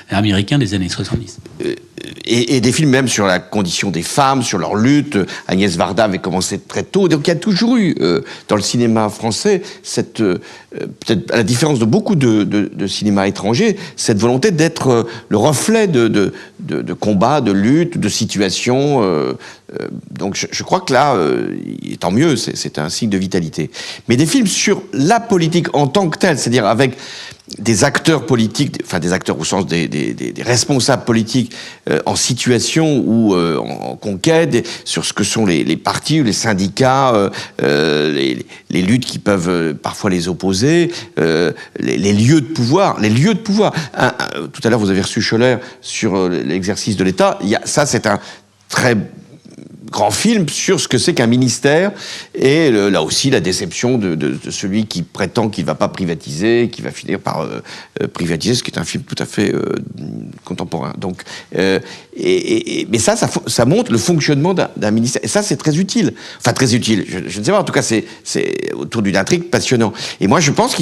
américain des années 70. Et des films même sur la condition des femmes, sur leur lutte. Agnès Varda avait commencé très tôt. Donc il y a toujours eu, dans le cinéma français, peut-être à la différence de beaucoup de cinéma étranger, cette volonté d'être le reflet de combats, de luttes, de situations. Donc je crois que là, tant mieux, c'est un signe de vitalité. Mais des films sur la politique en tant que telle, c'est-à-dire avec des acteurs politiques, enfin des acteurs au sens des responsables politiques en situation ou en conquête, sur ce que sont les partis ou les syndicats, les luttes qui peuvent parfois les opposer, les lieux de pouvoir. Tout à l'heure, vous avez reçu Scholler sur l'exercice de l'État. Ça, c'est un très grand film sur ce que c'est qu'un ministère et là aussi la déception de celui qui prétend qu'il ne va pas privatiser, qui va finir par privatiser, ce qui est un film tout à fait contemporain. Donc, mais ça montre le fonctionnement d'un ministère. Et ça, c'est très utile. Enfin, très utile. Je ne sais pas. En tout cas, c'est autour d'une intrigue passionnante. Et moi, je pense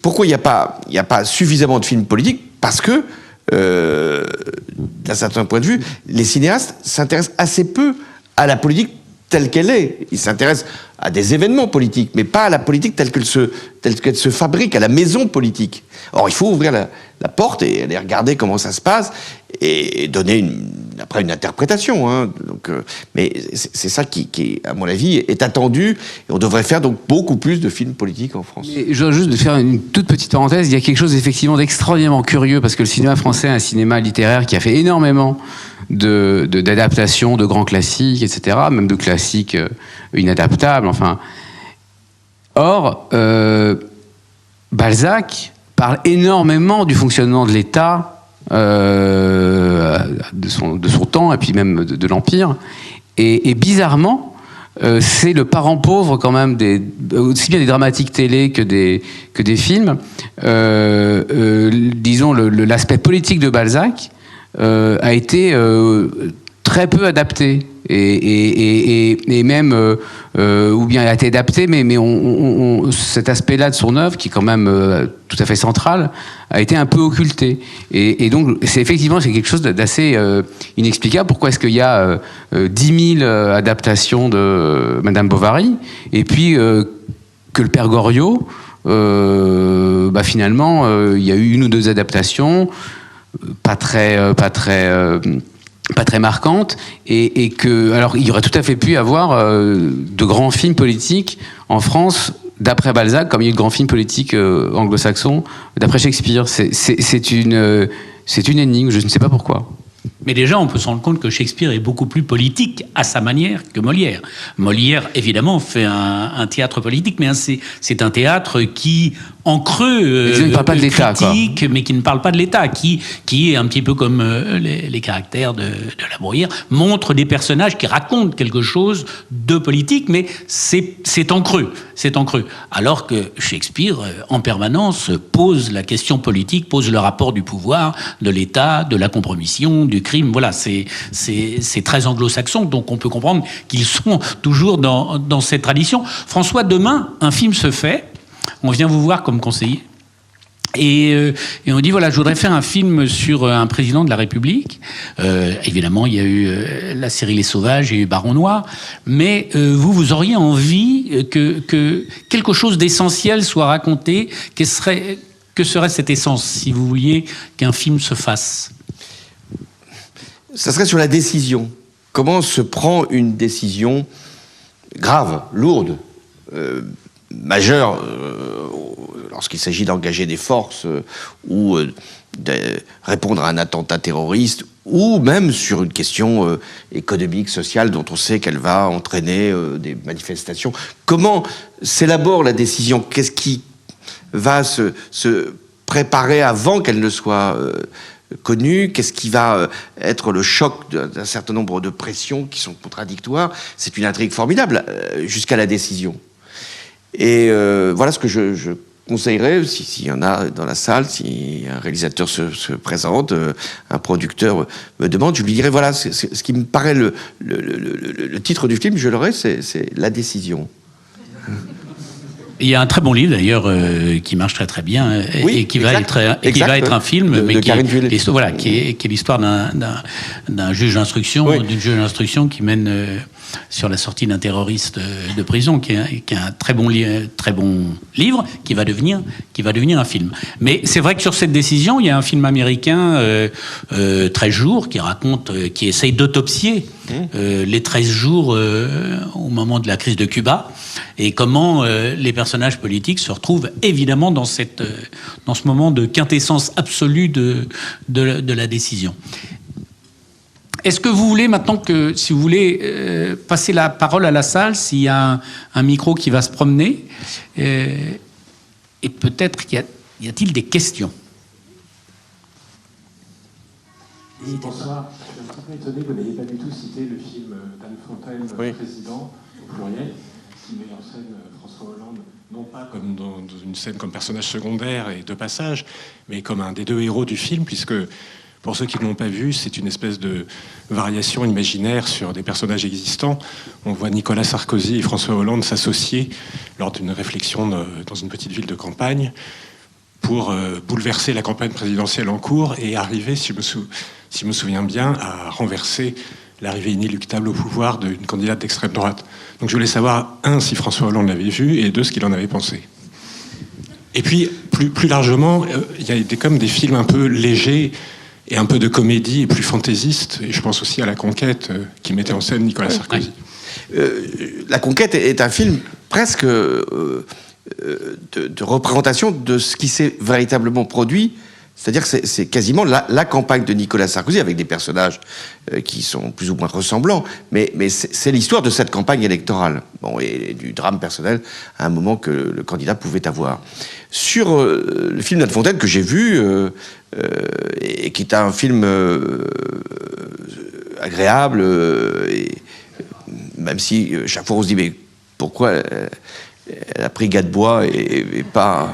pourquoi il n'y a pas suffisamment de films politiques? Parce que, d'un certain point de vue, les cinéastes s'intéressent assez peu à la politique telle qu'elle est. Ils s'intéressent à des événements politiques, mais pas à la politique telle qu'elle se fabrique, à la maison politique. Or, il faut ouvrir la porte et aller regarder comment ça se passe et donner après une interprétation. Hein. Donc, mais c'est ça qui, à mon avis, est attendu. Et on devrait faire donc beaucoup plus de films politiques en France. Et je veux juste faire une toute petite parenthèse. Il y a quelque chose effectivement d'extraordinairement curieux parce que le cinéma français est un cinéma littéraire qui a fait énormément d'adaptations de grands classiques, etc., même de classiques inadaptables. Enfin, or, Balzac parle énormément du fonctionnement de l'État, de son temps et puis même de l'Empire. Et bizarrement, c'est le parent pauvre quand même aussi bien des dramatiques télé que des films. Disons l'aspect politique de Balzac a été très peu adapté. Et même, ou bien elle a été adaptée, mais cet aspect-là de son œuvre, qui est quand même tout à fait central, a été un peu occulté. Et donc, c'est quelque chose d'assez inexplicable. Pourquoi est-ce qu'il y a 10 000 adaptations de Madame Bovary, et puis que le Père Goriot, finalement, il y a eu 1 ou 2 adaptations, pas très marquante, et que, alors, il y aurait tout à fait pu avoir de grands films politiques en France d'après Balzac, comme il y a eu de grands films politiques anglo-saxons d'après Shakespeare. C'est une énigme, je ne sais pas pourquoi. Mais déjà, on peut se rendre compte que Shakespeare est beaucoup plus politique à sa manière que Molière. Molière, évidemment, fait un théâtre politique, mais c'est un théâtre qui, en creux, ne parle pas de l'État, critique, mais qui ne parle pas de l'État, qui est un petit peu comme les caractères de La Bruyère, montre des personnages qui racontent quelque chose de politique, mais c'est en creux. C'est en creux. Alors que Shakespeare, en permanence, pose la question politique, pose le rapport du pouvoir, de l'État, de la compromission, du crime. Voilà, c'est très anglo-saxon, donc on peut comprendre qu'ils sont toujours dans cette tradition. François, demain, un film se fait. On vient vous voir comme conseiller. Et on dit, voilà, je voudrais faire un film sur un président de la République. Évidemment, il y a eu la série Les Sauvages, il y a eu Baron Noir. Mais vous auriez envie que quelque chose d'essentiel soit raconté. Que serait cette essence, si vous vouliez qu'un film se fasse? Ça serait sur la décision. Comment se prend une décision grave, lourde, majeure, lorsqu'il s'agit d'engager des forces ou de répondre à un attentat terroriste, ou même sur une question économique, sociale, dont on sait qu'elle va entraîner des manifestations. Comment s'élabore la décision? Qu'est-ce qui va se préparer avant qu'elle ne soit connue? Qu'est-ce qui va être le choc d'un certain nombre de pressions qui sont contradictoires? C'est une intrigue formidable, jusqu'à la décision. Et voilà ce que je conseillerais, s'il y en a dans la salle, si un réalisateur se présente, un producteur me demande, je lui dirais, voilà, ce qui me paraît le titre du film, je l'aurais, c'est La décision. Il y a un très bon livre d'ailleurs qui marche très très bien et qui va être un film, mais qui est l'histoire d'un juge d'instruction, d'une juge d'instruction qui mène sur la sortie d'un terroriste de prison, qui est un très bon livre qui va devenir un film. Mais c'est vrai que sur cette décision, il y a un film américain 13 jours qui essaye d'autopsier les 13 jours au moment de la crise de Cuba, et comment les personnages politiques se retrouvent évidemment dans ce moment de quintessence absolue de la décision. Est-ce que vous voulez maintenant si vous voulez passer la parole à la salle, s'il y a un micro qui va se promener, et peut-être y a-t-il des questions? Oui, bonsoir. Je suis un petit peu étonné que vous n'ayez pas du tout cité le film d'Anne Fontaine, Président, au pluriel, qui met en scène François Hollande, non pas comme dans une scène comme personnage secondaire et de passage, mais comme un des 2 héros du film, puisque pour ceux qui ne l'ont pas vu, c'est une espèce de variation imaginaire sur des personnages existants. On voit Nicolas Sarkozy et François Hollande s'associer lors d'une réflexion dans une petite ville de campagne pour bouleverser la campagne présidentielle en cours et arriver, si je me souviens bien, à renverser l'arrivée inéluctable au pouvoir d'une candidate d'extrême droite. Donc je voulais savoir, 1, si François Hollande l'avait vu, et 2, ce qu'il en avait pensé. Et puis, plus largement, il y a comme des films un peu légers et un peu de comédie et plus fantaisiste, et je pense aussi à La Conquête qui mettait en scène Nicolas Sarkozy. La Conquête est un film presque de représentation de ce qui s'est véritablement produit. C'est-à-dire que c'est quasiment la campagne de Nicolas Sarkozy, avec des personnages qui sont plus ou moins ressemblants, mais c'est l'histoire de cette campagne électorale, et du drame personnel à un moment que le candidat pouvait avoir. Sur le film d'Anne Fontaine que j'ai vu, et qui est un film agréable, et même si chaque fois on se dit, mais pourquoi elle a pris Gadebois et pas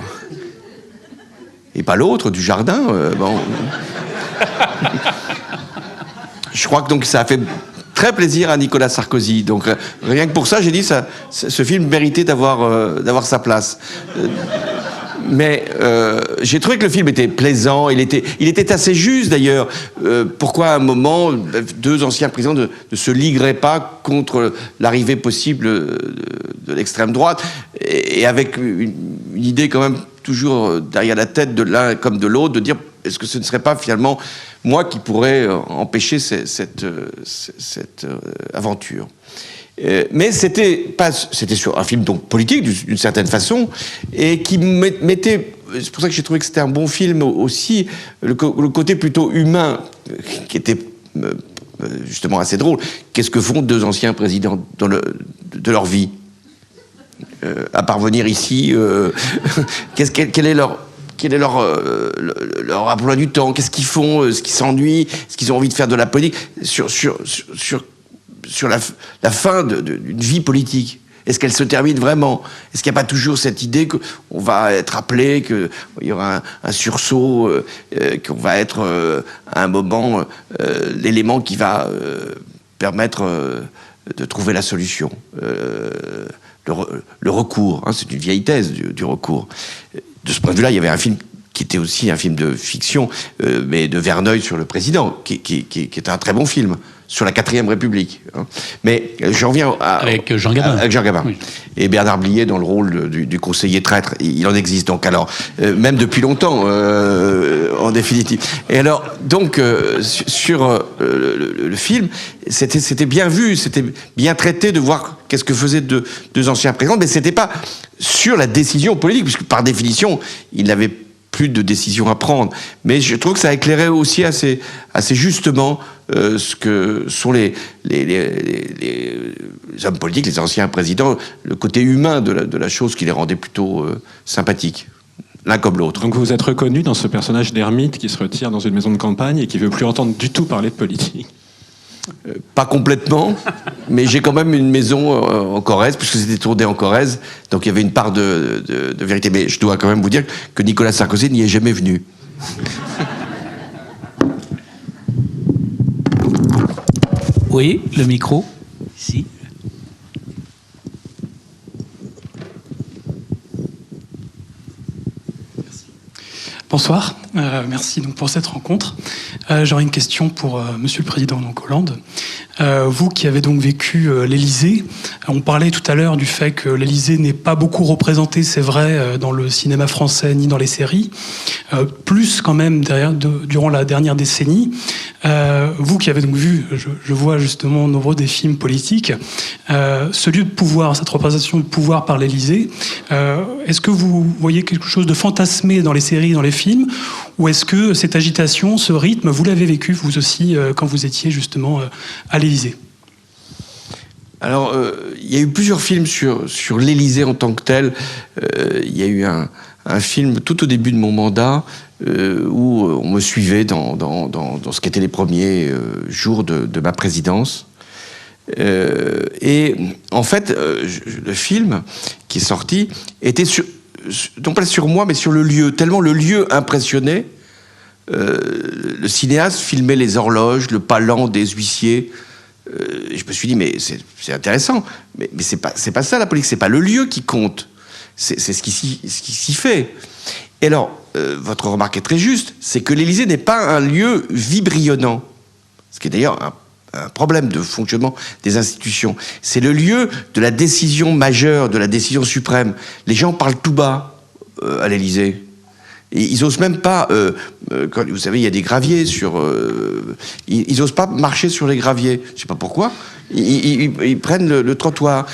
l'autre du jardin, bon. Je crois que donc ça a fait très plaisir à Nicolas Sarkozy. Donc rien que pour ça, j'ai dit ce film méritait d'avoir sa place. Mais j'ai trouvé que le film était plaisant, il était assez juste d'ailleurs. Pourquoi à un moment, deux anciens présidents ne se ligueraient pas contre l'arrivée possible de l'extrême droite, et avec une idée quand même toujours derrière la tête de l'un comme de l'autre, de dire est-ce que ce ne serait pas finalement moi qui pourrais empêcher cette aventure. Mais c'était sur un film donc politique d'une certaine façon, et qui mettait, c'est pour ça que j'ai trouvé que c'était un bon film aussi, le côté plutôt humain qui était justement assez drôle. Qu'est-ce que font deux anciens présidents de leur vie, à parvenir ici, quel est leur emploi du temps, qu'est-ce qu'ils font, est-ce qu'ils s'ennuient, est-ce qu'ils ont envie de faire de la politique sur la fin d'une vie politique. Est-ce qu'elle se termine vraiment? Est-ce qu'il n'y a pas toujours cette idée qu'on va être appelé, qu'il y aura un sursaut, qu'on va être à un moment l'élément qui va permettre de trouver la solution? Le recours, hein, c'est une vieille thèse du recours. De ce point de vue-là, il y avait un film qui était aussi un film de fiction, mais de Verneuil sur le président, qui est un très bon film, sur la 4ème République. Hein. Mais je reviens avec Jean Gabin. Avec Jean Gabin. Oui. Et Bernard Blier dans le rôle du conseiller traître. Il en existe donc alors, même depuis longtemps, en définitive. Et alors, donc, sur le film, c'était bien vu, c'était bien traité de voir qu'est-ce que faisaient deux anciens présidents, mais c'était pas sur la décision politique, puisque par définition, il n'avait plus de décisions à prendre. Mais je trouve que ça éclairait aussi assez justement ce que sont les hommes politiques, les anciens présidents, le côté humain de la chose qui les rendait plutôt sympathiques, l'un comme l'autre. Donc vous vous êtes reconnu dans ce personnage d'ermite qui se retire dans une maison de campagne et qui veut plus entendre du tout parler de politique? Pas complètement, mais j'ai quand même une maison en Corrèze, puisque c'était tourné en Corrèze, donc il y avait une part de vérité. Mais je dois quand même vous dire que Nicolas Sarkozy n'y est jamais venu. Oui, le micro, ici. Bonsoir, merci donc pour cette rencontre. J'aurais une question pour Monsieur le Président donc Hollande. Vous qui avez donc vécu l'Élysée, on parlait tout à l'heure du fait que l'Élysée n'est pas beaucoup représenté, c'est vrai, dans le cinéma français ni dans les séries, plus quand même durant la dernière décennie. Vous qui avez donc vu, je vois justement nombreux des films politiques, ce lieu de pouvoir, cette représentation de pouvoir par l'Élysée, est-ce que vous voyez quelque chose de fantasmé dans les séries, dans les films, ou est-ce que cette agitation, ce rythme, vous l'avez vécu vous aussi quand vous étiez justement à l'Élysée? Alors, il y a eu plusieurs films sur l'Élysée en tant que tel. Il y a eu un film tout au début de mon mandat où on me suivait dans ce qu'étaient les premiers jours de ma présidence. Et en fait, le film qui est sorti était non pas sur moi, mais sur le lieu. Tellement le lieu impressionnait. Le cinéaste filmait les horloges, le pas lent des huissiers. Je me suis dit, mais c'est intéressant. Mais c'est pas ça la politique, c'est pas le lieu qui compte. C'est ce qui s'y fait. Et alors, votre remarque est très juste, c'est que l'Élysée n'est pas un lieu vibrionnant. Ce qui est d'ailleurs un problème de fonctionnement des institutions. C'est le lieu de la décision majeure, de la décision suprême. Les gens parlent tout bas à l'Élysée. Et ils osent même pas, vous savez, il y a des graviers ils osent pas marcher sur les graviers. Je sais pas pourquoi. Ils prennent le trottoir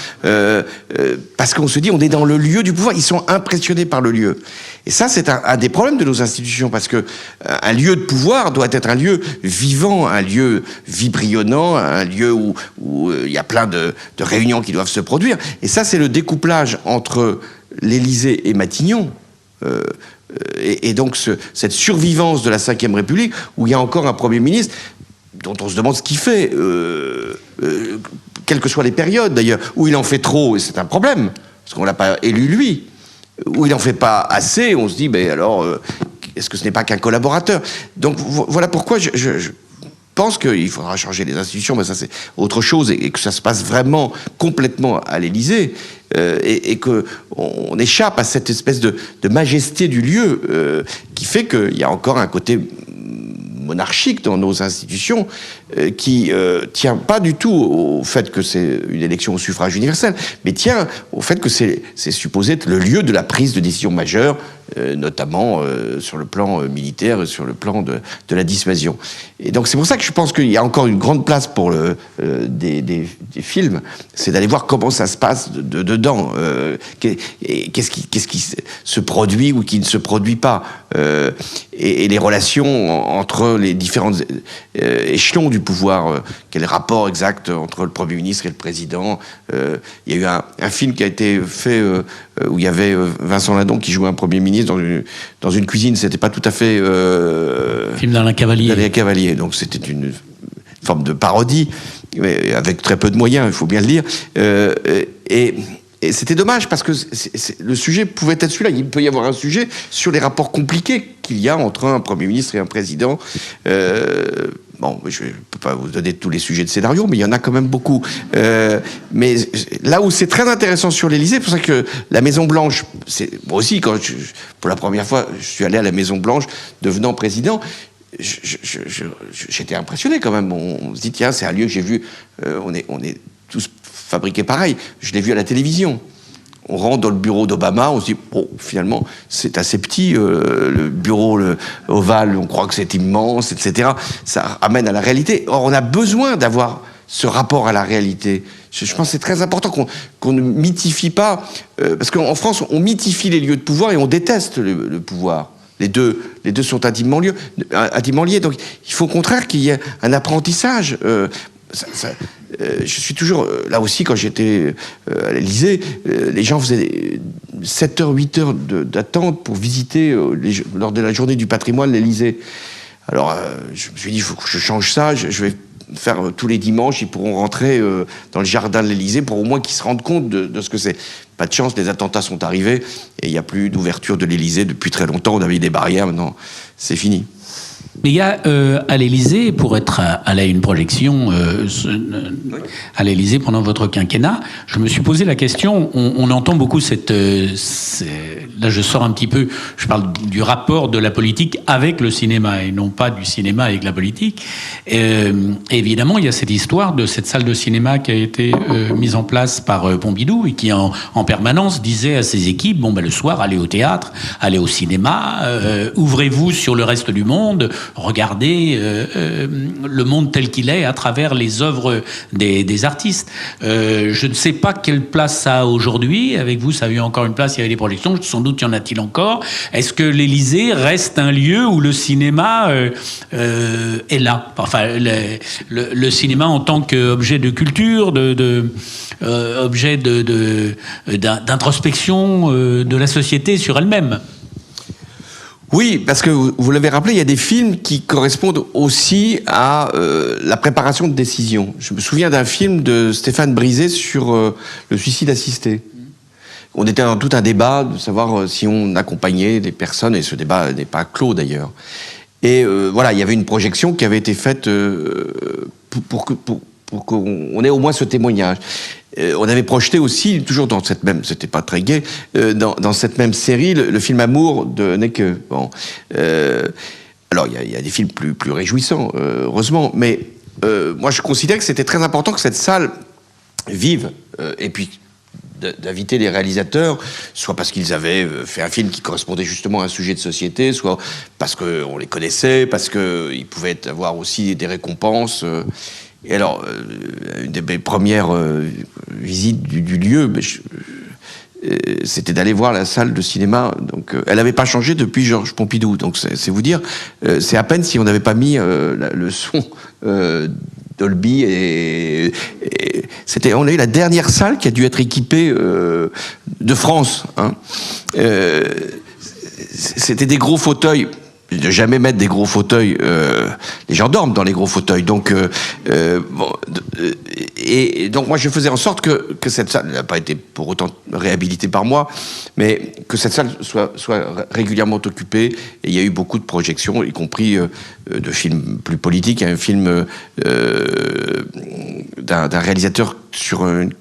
parce qu'on se dit on est dans le lieu du pouvoir. Ils sont impressionnés par le lieu. Et ça, c'est un des problèmes de nos institutions, parce que un lieu de pouvoir doit être un lieu vivant, un lieu vibrionnant, un lieu où il y a plein de réunions qui doivent se produire. Et ça, c'est le découplage entre l'Élysée et Matignon. Et donc cette survivance de la Ve République, où il y a encore un Premier ministre dont on se demande ce qu'il fait, quelles que soient les périodes d'ailleurs, où il en fait trop, et c'est un problème, parce qu'on ne l'a pas élu lui, où il n'en fait pas assez, on se dit, mais alors, est-ce que ce n'est pas qu'un collaborateur? Donc voilà pourquoi pense qu'il faudra changer les institutions, mais ça c'est autre chose, et que ça se passe vraiment complètement à l'Élysée, et qu'on échappe à cette espèce de majesté du lieu qui fait qu'il y a encore un côté monarchique dans nos institutions qui tient pas du tout au fait que c'est une élection au suffrage universel, mais tient au fait que c'est supposé être le lieu de la prise de décisions majeures, notamment sur le plan militaire et sur le plan de la dissuasion. Et donc c'est pour ça que je pense qu'il y a encore une grande place pour des films, c'est d'aller voir comment ça se passe dedans, qu'est-ce qui se produit ou qui ne se produit pas, et les relations entre les différents échelons du pouvoir, quel rapport exact entre le Premier ministre et le Président. Il y a eu un film qui a été fait où il y avait Vincent Lindon qui jouait un Premier ministre dans une cuisine, c'était pas tout à fait... film d'Alain Cavalier. D'Alain Cavalier, donc c'était une forme de parodie, mais avec très peu de moyens, il faut bien le dire. Et c'était dommage, parce que le sujet pouvait être celui-là. Il peut y avoir un sujet sur les rapports compliqués qu'il y a entre un Premier ministre et un président. Bon, je ne peux pas vous donner tous les sujets de scénario, mais il y en a quand même beaucoup. Mais là où c'est très intéressant sur l'Élysée, c'est pour ça que la Maison-Blanche, moi aussi, quand pour la première fois, je suis allé à la Maison-Blanche, devenant président, j'étais impressionné quand même. On se dit, tiens, c'est un lieu que j'ai vu, on est tous fabriqués pareil. Je l'ai vu à la télévision. On rentre dans le bureau d'Obama, on se dit, bon, finalement, c'est assez petit, le bureau ovale, on croit que c'est immense, etc. Ça ramène à la réalité. Or, on a besoin d'avoir ce rapport à la réalité. Je pense que c'est très important qu'on ne mythifie pas, parce qu'en France, on mythifie les lieux de pouvoir et on déteste le pouvoir. Les deux sont intimement liés. Donc, il faut au contraire qu'il y ait un apprentissage. Je suis toujours... Là aussi, quand j'étais à l'Élysée, les gens faisaient 7 heures, 8 heures d'attente pour visiter, lors de la journée du patrimoine, l'Élysée. Alors, je me suis dit, il faut que je change ça. Je vais faire tous les dimanches, ils pourront rentrer dans le jardin de l'Élysée pour au moins qu'ils se rendent compte de ce que c'est. Pas de chance, les attentats sont arrivés et il n'y a plus d'ouverture de l'Élysée depuis très longtemps. On avait des barrières, maintenant, c'est fini. Mais il y a à l'Élysée, pour être à une projection à l'Élysée pendant votre quinquennat, je me suis posé la question, on entend beaucoup là je sors un petit peu, je parle du rapport de la politique avec le cinéma et non pas du cinéma avec la politique. Évidemment, il y a cette histoire de cette salle de cinéma qui a été mise en place par Pompidou et qui en permanence disait à ses équipes, bon, le soir, allez au théâtre, allez au cinéma, ouvrez-vous sur le reste du monde, regardez le monde tel qu'il est à travers les œuvres des artistes. Je ne sais pas quelle place ça a aujourd'hui. Avec vous, ça a eu encore une place, il y avait des projections, sans doute y en a-t-il encore. Est-ce que l'Élysée reste un lieu où le cinéma est là? Enfin, le cinéma en tant qu'objet de culture, objet d'introspection de la société sur elle-même. Oui, parce que vous l'avez rappelé, il y a des films qui correspondent aussi à la préparation de décisions. Je me souviens d'un film de Stéphane Brisé sur le suicide assisté. On était dans tout un débat de savoir si on accompagnait des personnes, et ce débat n'est pas clos d'ailleurs. Et voilà, il y avait une projection qui avait été faite pour qu'on ait au moins ce témoignage. On avait projeté aussi, toujours dans cette même, c'était pas très gai, dans cette même série, le film Amour de Necke. Bon, alors il y a des films plus réjouissants, heureusement, mais moi je considère que c'était très important que cette salle vive, et puis d'inviter les réalisateurs, soit parce qu'ils avaient fait un film qui correspondait justement à un sujet de société, soit parce qu'on les connaissait, parce qu'ils pouvaient avoir aussi des récompenses. Et alors, une de mes premières visites du lieu, c'était d'aller voir la salle de cinéma. Donc, elle n'avait pas changé depuis Georges Pompidou. Donc, c'est vous dire, c'est à peine si on n'avait pas mis le son Dolby. On a eu la dernière salle qui a dû être équipée de France. Hein. C'était des gros fauteuils. de jamais mettre des gros fauteuils. Les gens dorment dans les gros fauteuils. Donc, et donc moi je faisais en sorte que cette salle n'a pas été pour autant réhabilitée par moi, mais que cette salle soit régulièrement occupée. Et il y a eu beaucoup de projections, y compris de films plus politiques. Il y a un film d'un réalisateur sur une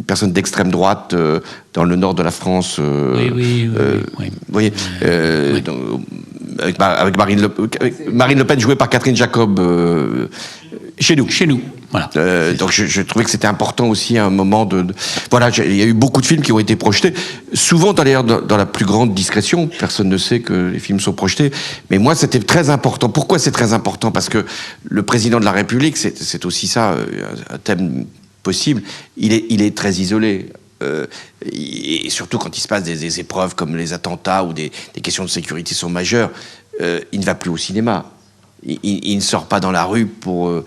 personne d'extrême droite dans le nord de la France. Oui. Vous voyez, avec Marine Le Pen, jouée par Catherine Jacob, chez nous. Voilà. Donc je trouvais que c'était important aussi à un moment voilà, il y a eu beaucoup de films qui ont été projetés, souvent d'ailleurs dans la plus grande discrétion. Personne ne sait que les films sont projetés. Mais moi, c'était très important. Pourquoi c'est très important ? Parce que le président de la République, c'est aussi ça, un thème possible. Il est très isolé. Et surtout quand il se passe des épreuves comme les attentats ou des questions de sécurité sont majeures, il ne va plus au cinéma. Il ne sort pas dans la rue pour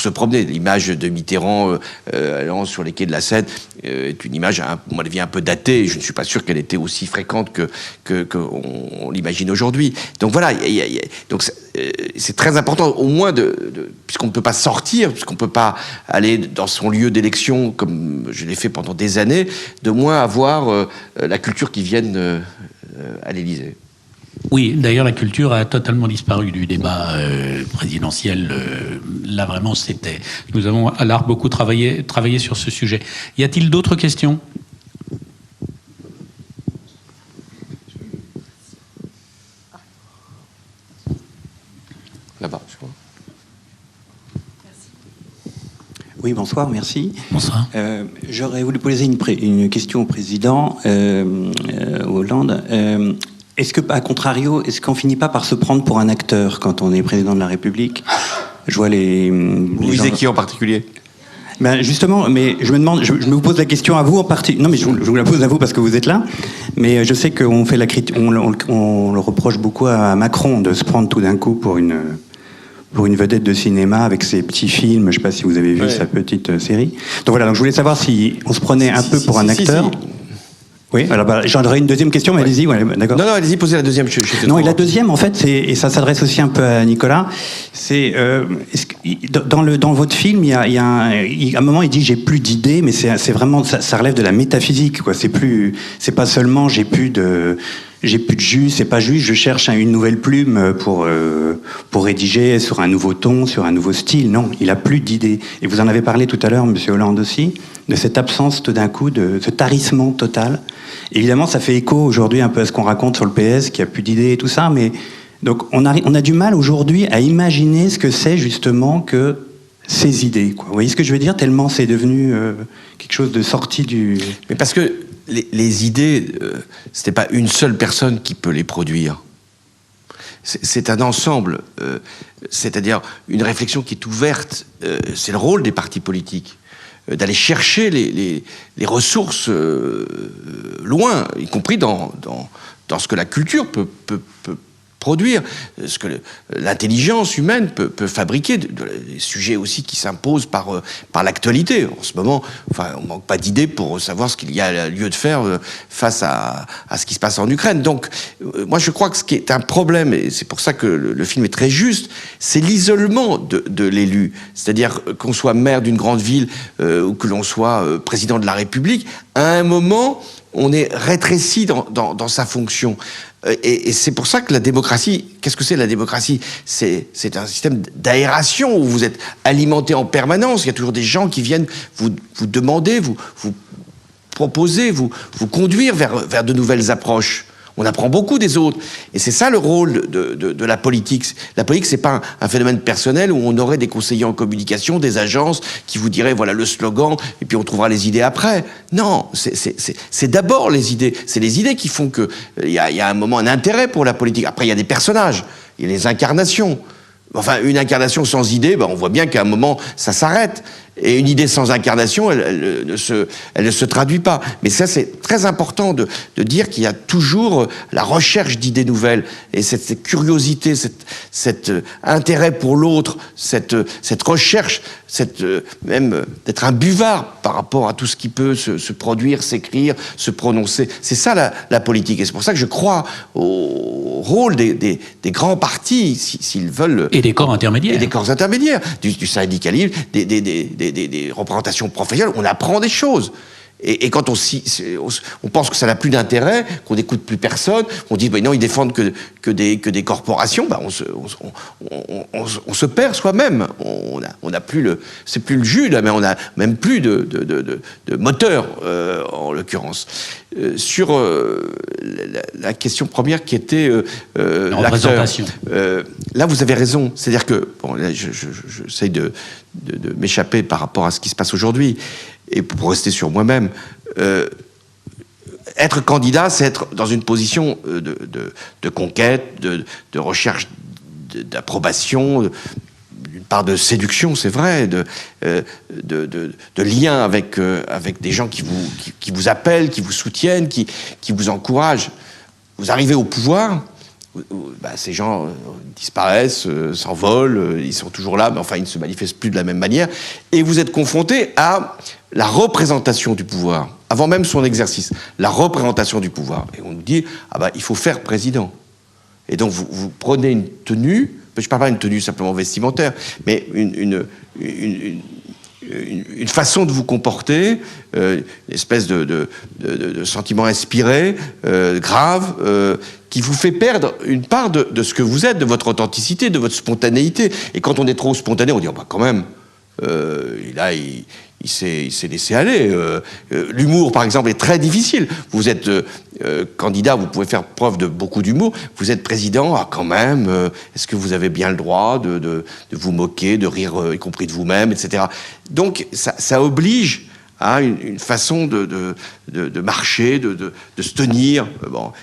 se promener. L'image de Mitterrand allant sur les quais de la Seine est une image, à mon avis, un peu datée. Je ne suis pas sûr qu'elle était aussi fréquente qu'on l'imagine aujourd'hui. Donc voilà, donc c'est très important, au moins, puisqu'on ne peut pas sortir, puisqu'on ne peut pas aller dans son lieu d'élection, comme je l'ai fait pendant des années, de moins avoir la culture qui vienne à l'Élysée. Oui, d'ailleurs, la culture a totalement disparu du débat présidentiel. Là, vraiment, nous avons à l'ARC beaucoup travaillé sur ce sujet. Y a-t-il d'autres questions ? Là-bas, je crois. Oui, bonsoir, merci. Bonsoir. J'aurais voulu poser une question au président Hollande. Est-ce que, à contrario, est-ce qu'on finit pas par se prendre pour un acteur quand on est président de la République ? Je vois Vous visez qui en particulier ? Ben justement, mais je me demande, je me pose la question à vous en particulier. Non, mais je vous la pose à vous parce que vous êtes là. Mais je sais qu'on fait la critique, on le reproche beaucoup à Macron de se prendre tout d'un coup pour une vedette de cinéma avec ses petits films. Je ne sais pas si vous avez vu sa petite série. Donc voilà, donc je voulais savoir si on se prenait un peu pour un acteur. Oui, alors j'en aurais une deuxième question, mais allez-y, d'accord. Non, allez-y, posez la deuxième. Non, et la deuxième, en fait, et ça s'adresse aussi un peu à Nicolas, c'est dans votre film, il y a un moment, il dit j'ai plus d'idées, mais c'est vraiment ça relève de la métaphysique, quoi. C'est pas seulement j'ai plus de jus, c'est pas juste je cherche une nouvelle plume pour rédiger sur un nouveau ton, sur un nouveau style. Non, il a plus d'idées. Et vous en avez parlé tout à l'heure, Monsieur Hollande aussi, de cette absence tout d'un coup, de ce tarissement total. Évidemment, ça fait écho aujourd'hui un peu à ce qu'on raconte sur le PS, qui a plus d'idées et tout ça, mais donc on a du mal aujourd'hui à imaginer ce que c'est justement que ces idées, quoi. Vous voyez ce que je veux dire ? Tellement c'est devenu quelque chose de sorti du... Mais parce que les idées, c'était pas une seule personne qui peut les produire. C'est un ensemble, c'est-à-dire une réflexion qui est ouverte. C'est le rôle des partis politiques, d'aller chercher les ressources loin, y compris dans ce que la culture peut produire, ce que l'intelligence humaine peut fabriquer, des sujets aussi qui s'imposent par l'actualité. En ce moment, enfin, on manque pas d'idées pour savoir ce qu'il y a lieu de faire face à ce qui se passe en Ukraine. Donc, moi, je crois que ce qui est un problème, et c'est pour ça que le film est très juste, c'est l'isolement de l'élu. C'est-à-dire qu'on soit maire d'une grande ville ou que l'on soit président de la République, à un moment, on est rétréci dans sa fonction. Et c'est pour ça que la démocratie, qu'est-ce que c'est la démocratie ? C'est un système d'aération où vous êtes alimenté en permanence. Il y a toujours des gens qui viennent vous demander, vous proposer, vous conduire vers de nouvelles approches. On apprend beaucoup des autres. Et c'est ça le rôle de la politique. La politique, c'est pas un phénomène personnel où on aurait des conseillers en communication, des agences qui vous diraient voilà le slogan et puis on trouvera les idées après. Non, c'est d'abord les idées. C'est les idées qui font que il y a un moment un intérêt pour la politique. Après, il y a des personnages, il y a les incarnations. Enfin, une incarnation sans idée, on voit bien qu'à un moment, ça s'arrête. Et une idée sans incarnation, elle ne se traduit pas. Mais ça, c'est très important de dire qu'il y a toujours la recherche d'idées nouvelles et cette curiosité, cet intérêt pour l'autre, cette recherche, même d'être un buvard par rapport à tout ce qui peut se produire, s'écrire, se prononcer. C'est ça la politique. Et c'est pour ça que je crois au rôle des grands partis, s'ils veulent... Et des corps intermédiaires. Et des corps intermédiaires, du syndicalisme, des représentations professionnelles. On apprend des choses. Et quand on pense que ça n'a plus d'intérêt, qu'on n'écoute plus personne, on dit non, ils défendent que des corporations, on se perd soi-même. On n'a plus c'est plus le jus là, mais on n'a même plus de moteur en l'occurrence. Sur la question première qui était la représentation. Là, vous avez raison. C'est-à-dire que là, j'essaye de m'échapper par rapport à ce qui se passe aujourd'hui. Et pour rester sur moi-même, être candidat, c'est être dans une position de conquête, de recherche d'approbation, d'une part de séduction, c'est vrai, de lien avec des gens qui vous appellent, qui vous soutiennent, qui vous encouragent. Vous arrivez au pouvoir, ces gens disparaissent, s'envolent, ils sont toujours là, mais enfin ils ne se manifestent plus de la même manière, et vous êtes confronté à la représentation du pouvoir, avant même son exercice, la représentation du pouvoir. Et on nous dit, il faut faire président. Et donc vous prenez une tenue, je ne parle pas d'une tenue simplement vestimentaire, mais une façon de vous comporter, une espèce de sentiment inspiré, grave, qui vous fait perdre une part de ce que vous êtes, de votre authenticité, de votre spontanéité. Et quand on est trop spontané, on dit quand même, là il s'est laissé aller. L'humour, par exemple, est très difficile. Vous êtes candidat, vous pouvez faire preuve de beaucoup d'humour. Vous êtes président, quand même, est-ce que vous avez bien le droit de vous moquer, de rire, y compris de vous-même, etc. Donc, ça oblige à une façon de marcher, de se tenir.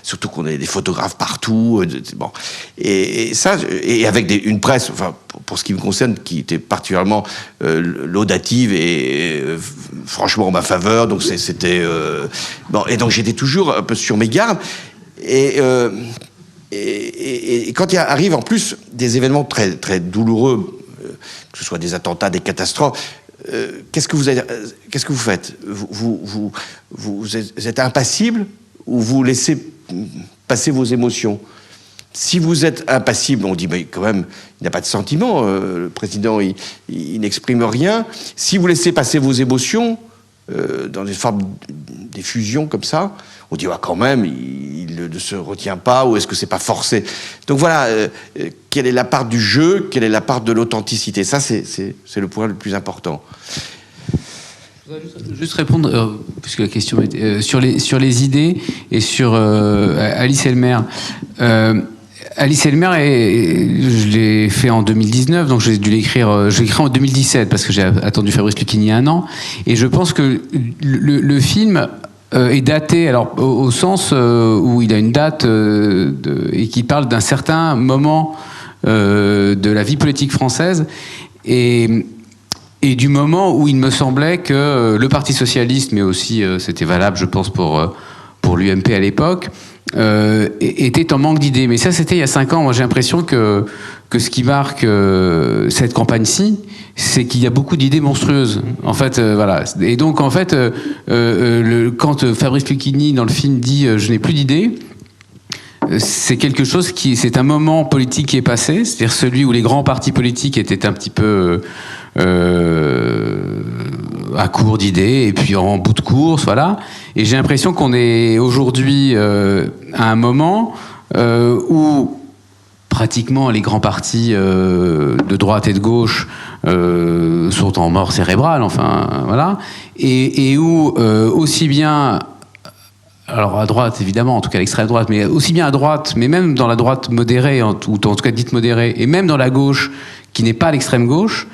Surtout qu'on a des photographes partout. Et ça, et avec une presse, enfin, pour ce qui me concerne, qui était particulièrement laudative et franchement en ma faveur. Donc c'était et donc j'étais toujours un peu sur mes gardes. Et quand il arrive en plus des événements très très douloureux, que ce soit des attentats, des catastrophes. Qu'est-ce que vous faites ? Vous êtes impassible ou vous laissez passer vos émotions ? Si vous êtes impassible, on dit quand même, il n'a pas de sentiment, le président il n'exprime rien. Si vous laissez passer vos émotions dans des formes d'effusion comme ça, on dit quand même, il ne se retient pas, ou est-ce que c'est pas forcé ? Donc voilà, quelle est la part du jeu, quelle est la part de l'authenticité ? Ça, c'est le point le plus important. Je voudrais juste répondre, puisque la question était sur les idées et sur Alice Elmer. Alice Elmer, je l'ai fait en 2019, donc j'ai dû l'écrire. Je l'ai écrit en 2017 parce que j'ai attendu Fabrice Lucchini 1 an, et je pense que le film est daté, alors au sens où il a une date et qui parle d'un certain moment de la vie politique française et du moment où il me semblait que le Parti socialiste, mais aussi c'était valable, je pense, pour l'UMP à l'époque, était en manque d'idées. Mais ça, c'était il y a 5 ans. Moi, j'ai l'impression que ce qui marque cette campagne-ci, c'est qu'il y a beaucoup d'idées monstrueuses. En fait, voilà. Et donc, en fait, quand Fabrice Lucchini, dans le film, dit « je n'ai plus d'idées », c'est quelque chose c'est un moment politique qui est passé, c'est-à-dire celui où les grands partis politiques étaient un petit peu à court d'idées et puis en bout de course, voilà. Et j'ai l'impression qu'on est aujourd'hui à un moment où pratiquement les grands partis de droite et de gauche sont en mort cérébrale, enfin voilà, et où aussi bien, alors à droite évidemment, en tout cas à l'extrême droite, mais aussi bien à droite, mais même dans la droite modérée, ou en tout cas dite modérée, et même dans la gauche qui n'est pas l'extrême gauche,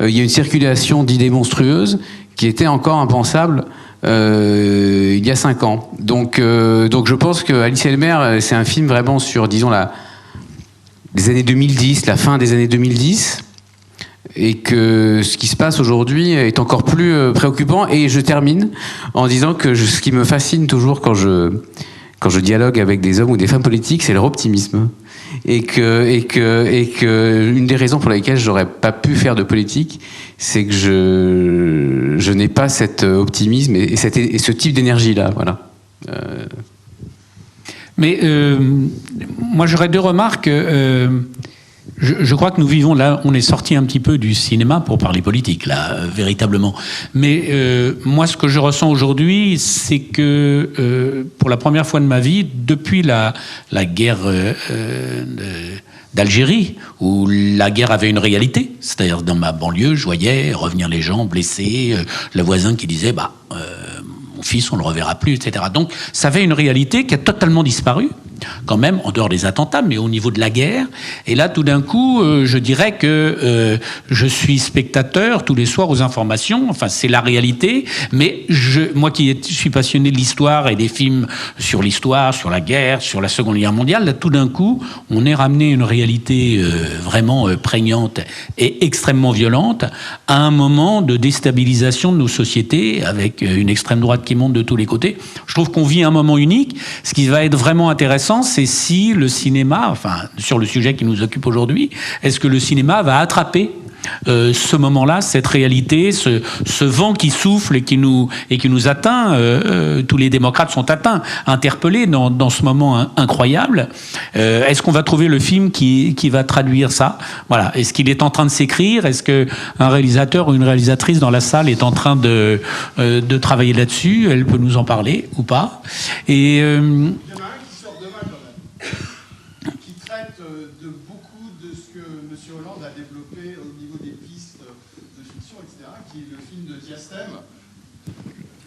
il y a une circulation d'idées monstrueuses qui était encore impensable il y a 5 ans. Donc je pense que Alice Elmer, c'est un film vraiment sur, disons, les années 2010, la fin des années 2010, et que ce qui se passe aujourd'hui est encore plus préoccupant. Et je termine en disant que ce qui me fascine toujours quand je dialogue avec des hommes ou des femmes politiques, c'est leur optimisme. Et que une des raisons pour lesquelles j'aurais pas pu faire de politique, c'est que je n'ai pas cet optimisme et ce type d'énergie-là, voilà. Mais moi, j'aurais deux remarques. Je crois que nous vivons là, on est sorti un petit peu du cinéma pour parler politique, là, véritablement. Mais moi, ce que je ressens aujourd'hui, c'est que pour la première fois de ma vie, depuis la guerre d'Algérie, où la guerre avait une réalité, c'est-à-dire dans ma banlieue, je voyais revenir les gens blessés, le voisin qui disait mon fils, on ne le reverra plus, etc. Donc, ça avait une réalité qui a totalement disparu, quand même, en dehors des attentats, mais au niveau de la guerre. Et là, tout d'un coup, je dirais que je suis spectateur tous les soirs aux informations. Enfin, c'est la réalité. Mais moi qui suis passionné de l'histoire et des films sur l'histoire, sur la guerre, sur la Seconde Guerre mondiale, là, tout d'un coup, on est ramené à une réalité vraiment prégnante et extrêmement violente à un moment de déstabilisation de nos sociétés avec une extrême droite qui monte de tous les côtés. Je trouve qu'on vit un moment unique. Ce qui va être vraiment intéressant, c'est si le cinéma, enfin, sur le sujet qui nous occupe aujourd'hui, est-ce que le cinéma va attraper ce moment-là, cette réalité, ce vent qui souffle et qui nous atteint. Tous les démocrates sont atteints, interpellés dans ce moment incroyable. Est-ce qu'on va trouver le film qui va traduire ça? Voilà. Est-ce qu'il est en train de s'écrire? Est-ce qu'un réalisateur ou une réalisatrice dans la salle est en train de travailler là-dessus? Elle peut nous en parler ou pas? Et qui traite de beaucoup de ce que M. Hollande a développé au niveau des pistes de fiction, etc., qui est le film de Diastème.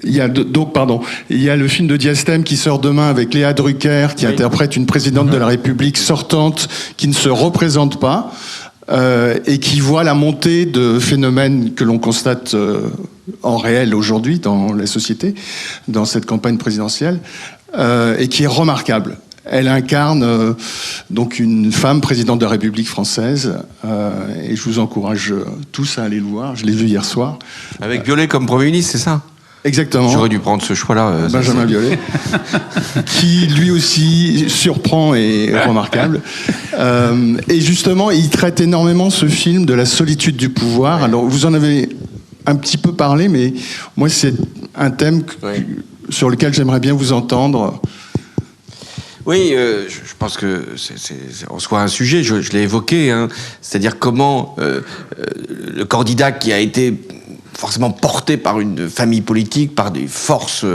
Il y a le film de Diastème qui sort demain avec Léa Drucker, qui interprète une présidente de la République sortante qui ne se représente pas et qui voit la montée de phénomènes que l'on constate en réel aujourd'hui dans la société, dans cette campagne présidentielle, et qui est remarquable. Elle incarne donc une femme présidente de la République française, et je vous encourage tous à aller le voir. Je l'ai vu hier soir. Avec Violet comme Premier ministre, c'est ça? Exactement. J'aurais dû prendre ce choix-là. Benjamin Violet, qui lui aussi surprend et est remarquable. Et justement, il traite énormément ce film de la solitude du pouvoir. Alors, vous en avez un petit peu parlé, mais moi, c'est un thème sur lequel j'aimerais bien vous entendre. Oui, je pense que c'est en soi un sujet, je l'ai évoqué, hein, c'est-à-dire comment le candidat qui a été forcément porté par une famille politique, par des forces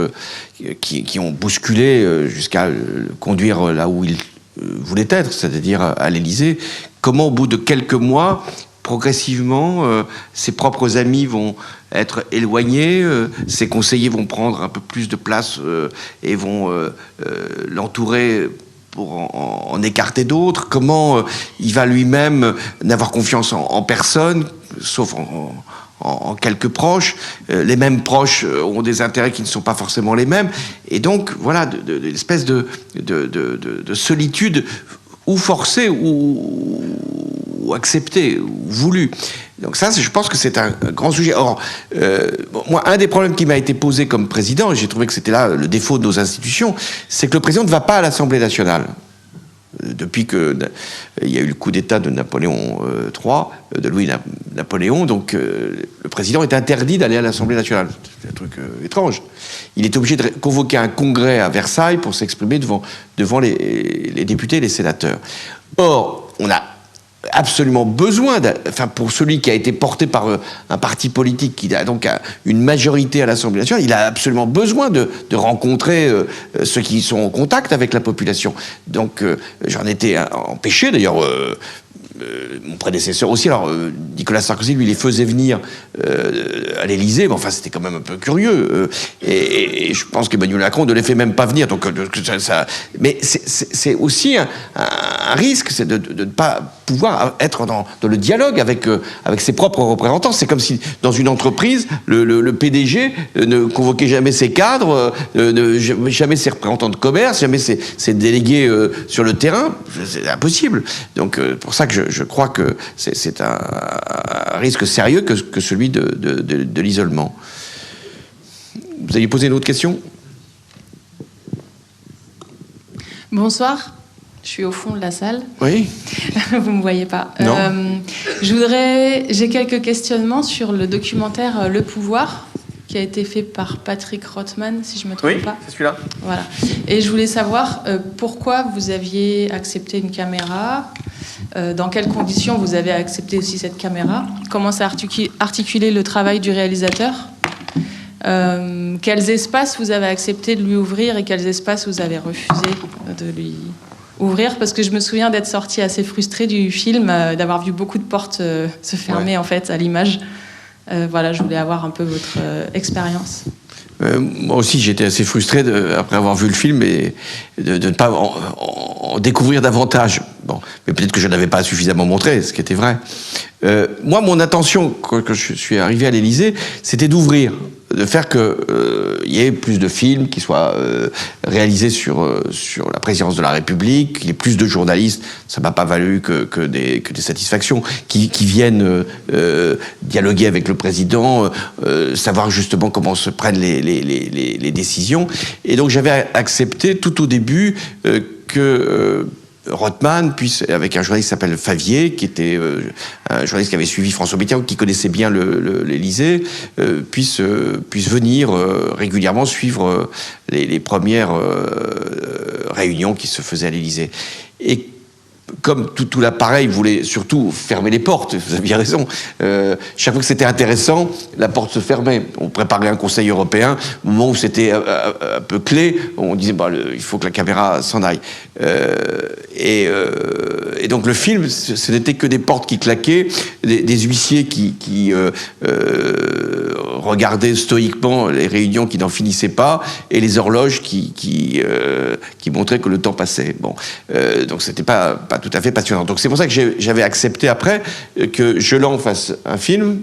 qui ont bousculé jusqu'à le conduire là où il voulait être, c'est-à-dire à l'Élysée, comment au bout de quelques mois, progressivement, ses propres amis vont être éloignés, ses conseillers vont prendre un peu plus de place et vont l'entourer pour en écarter d'autres, comment il va lui-même n'avoir confiance en personne, sauf en quelques proches. Les mêmes proches ont des intérêts qui ne sont pas forcément les mêmes. Et donc, voilà, l'espèce de solitude ou forcée ou acceptée, ou voulue. Donc ça, je pense que c'est un grand sujet. Or, moi, un des problèmes qui m'a été posé comme président, et j'ai trouvé que c'était là le défaut de nos institutions, c'est que le président ne va pas à l'Assemblée nationale. Depuis qu'il y a eu le coup d'État de Napoléon III, de Louis-Napoléon, donc le président est interdit d'aller à l'Assemblée nationale. C'est un truc étrange. Il est obligé de convoquer un congrès à Versailles pour s'exprimer devant les députés et les sénateurs. Or, on a absolument besoin, pour celui qui a été porté par un parti politique qui a donc une majorité à l'Assemblée nationale, il a absolument besoin de rencontrer ceux qui sont en contact avec la population. Donc j'en étais empêché, d'ailleurs mon prédécesseur aussi. Alors Nicolas Sarkozy, lui, les faisait venir à l'Élysée, mais enfin c'était quand même un peu curieux. Et je pense qu'Emmanuel Macron ne les fait même pas venir. Donc mais c'est aussi un risque, c'est de ne pas pouvoir être dans le dialogue avec ses propres représentants. C'est comme si dans une entreprise, le PDG ne convoquait jamais ses cadres, jamais ses représentants de commerce, jamais ses délégués sur le terrain. C'est impossible. Donc pour ça que je crois que c'est un risque sérieux que celui de l'isolement. Vous alliez poser une autre question ? Bonsoir, je suis au fond de la salle. Oui. Vous me voyez pas. Non. J'ai quelques questionnements sur le documentaire Le Pouvoir, qui a été fait par Patrick Rothman, si je me trompe pas. Oui, c'est celui-là. Voilà. Et je voulais savoir pourquoi vous aviez accepté une caméra, dans quelles conditions vous avez accepté aussi cette caméra, comment ça a articulé le travail du réalisateur, quels espaces vous avez accepté de lui ouvrir et quels espaces vous avez refusé de lui ouvrir, parce que je me souviens d'être sortie assez frustrée du film, d'avoir vu beaucoup de portes se fermer en fait à l'image. Voilà, je voulais avoir un peu votre expérience. Moi aussi, j'étais assez frustré après avoir vu le film et de ne pas en découvrir davantage. Bon, mais peut-être que je n'avais pas suffisamment montré, ce qui était vrai. Moi, mon intention, quand je suis arrivé à l'Élysée, c'était d'ouvrir, de faire qu'il y ait plus de films qui soient réalisés sur la présidence de la République, qu'il y ait plus de journalistes. Ça m'a pas valu que des satisfactions, qui viennent dialoguer avec le président, savoir justement comment se prennent les décisions. Et donc j'avais accepté tout au début que Rothman puisse, avec un journaliste qui s'appelle Favier, qui était un journaliste qui avait suivi François Mitterrand, qui connaissait bien l'Élysée, puisse venir régulièrement suivre les premières réunions qui se faisaient à l'Élysée. Et comme tout l'appareil voulait surtout fermer les portes, vous aviez raison, chaque fois que c'était intéressant, la porte se fermait. On préparait un Conseil européen, au moment où c'était un peu clé, on disait il faut que la caméra s'en aille. Et donc le film, ce n'était que des portes qui claquaient, des huissiers qui regardaient stoïquement les réunions qui n'en finissaient pas, et les horloges qui montraient que le temps passait. Bon, donc c'était pas tout à fait passionnant. Donc c'est pour ça que j'avais accepté après que Joland fasse un film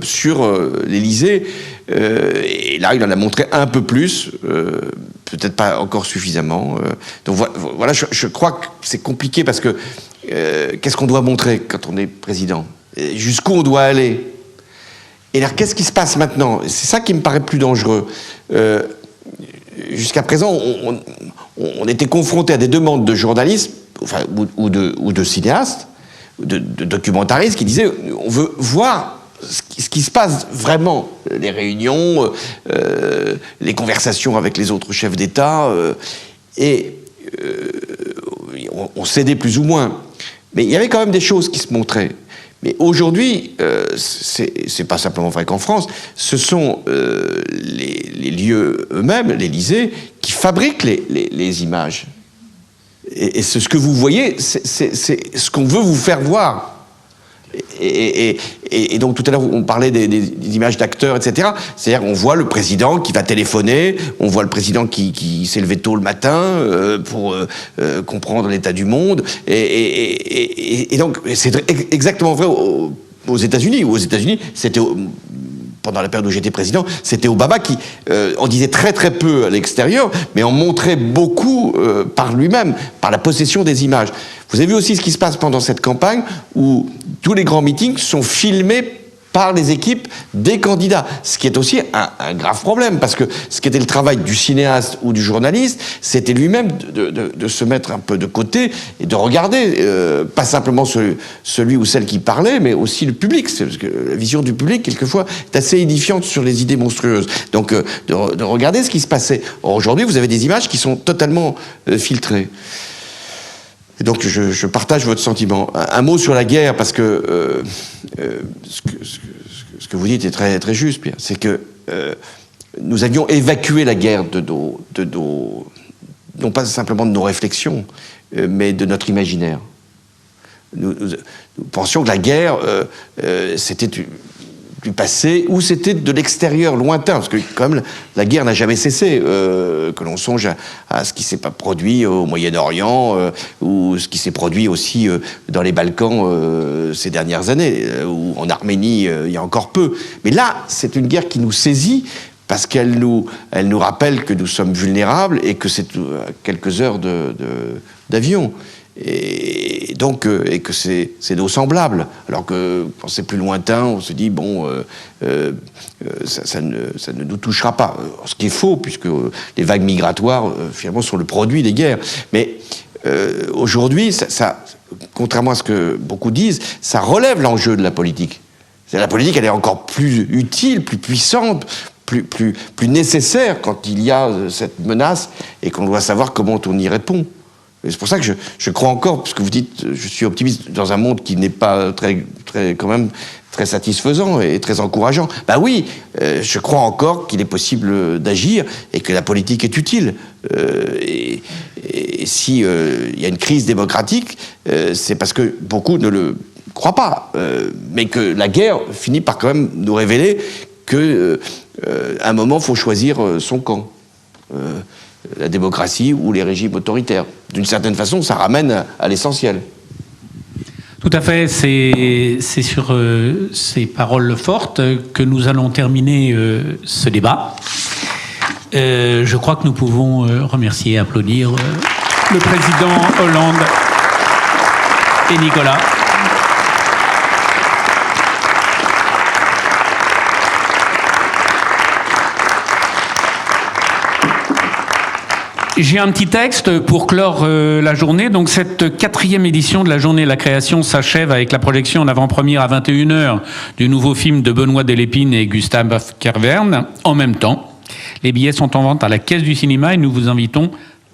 sur l'Élysée, et là il en a montré un peu plus, peut-être pas encore suffisamment. Donc voilà, je crois que c'est compliqué parce que qu'est-ce qu'on doit montrer quand on est président ? Jusqu'où on doit aller ? Et alors qu'est-ce qui se passe maintenant ? C'est ça qui me paraît plus dangereux. Jusqu'à présent, on était confronté à des demandes de journalistes, enfin, ou de cinéastes, de documentaristes qui disaient on veut voir ce qui se passe vraiment, les réunions, les conversations avec les autres chefs d'État, on cédait plus ou moins. Mais il y avait quand même des choses qui se montraient. Mais aujourd'hui, c'est pas simplement vrai qu'en France, ce sont les lieux eux-mêmes, l'Élysée, qui fabriquent les images. Et ce que vous voyez, c'est ce qu'on veut vous faire voir. Et donc tout à l'heure, on parlait des images d'acteurs, etc. C'est-à-dire qu'on voit le président qui va téléphoner, on voit le président qui s'est levé tôt le matin pour comprendre l'état du monde. Et donc, c'est exactement vrai aux États-Unis. Aux États-Unis, c'était... Pendant la période où j'étais président, c'était Obama qui en disait très très peu à l'extérieur, mais en montrait beaucoup par lui-même, par la possession des images. Vous avez vu aussi ce qui se passe pendant cette campagne, où tous les grands meetings sont filmés par les équipes des candidats, ce qui est aussi un grave problème, parce que ce qui était le travail du cinéaste ou du journaliste, c'était lui-même de se mettre un peu de côté et de regarder, pas simplement celui ou celle qui parlait, mais aussi le public, parce que la vision du public, quelquefois, est assez édifiante sur les idées monstrueuses. Donc, de regarder ce qui se passait. Or, aujourd'hui, vous avez des images qui sont totalement filtrées. Et donc, je partage votre sentiment. Un mot sur la guerre, parce que ce que vous dites est très, très juste, Pierre. C'est que nous avions évacué la guerre non pas simplement de nos réflexions, mais de notre imaginaire. Nous pensions que la guerre, c'était du passé, ou c'était de l'extérieur, lointain, parce que quand même la guerre n'a jamais cessé, que l'on songe à ce qui s'est pas produit au Moyen-Orient, ou ce qui s'est produit aussi dans les Balkans ces dernières années, ou en Arménie il y a encore peu. Mais là, c'est une guerre qui nous saisit, parce qu'elle nous rappelle que nous sommes vulnérables, et que c'est quelques heures d'avion. Et donc, et que c'est nos semblables. Alors que quand c'est plus lointain, on se dit, bon, ça ne nous touchera pas. Ce qui est faux, puisque les vagues migratoires, finalement, sont le produit des guerres. Mais aujourd'hui, contrairement à ce que beaucoup disent, ça relève l'enjeu de la politique. La politique, elle est encore plus utile, plus puissante, plus nécessaire quand il y a cette menace et qu'on doit savoir comment on y répond. Et c'est pour ça que je crois encore, parce que vous dites, je suis optimiste dans un monde qui n'est pas quand même très satisfaisant et très encourageant. Ben oui, je crois encore qu'il est possible d'agir et que la politique est utile. Et si il y a une crise démocratique, c'est parce que beaucoup ne le croient pas, mais que la guerre finit par quand même nous révéler que à un moment, il faut choisir son camp. La démocratie ou les régimes autoritaires. D'une certaine façon, ça ramène à l'essentiel. Tout à fait, c'est sur ces paroles fortes que nous allons terminer ce débat. Je crois que nous pouvons remercier et applaudir le président Hollande et Nicolas. J'ai un petit texte pour clore la journée. Donc cette 4e édition de la Journée de la Création s'achève avec la projection en avant-première à 21h du nouveau film de Benoît Delépine et Gustave Kervern. En même temps, les billets sont en vente à la Caisse du Cinéma et nous vous invitons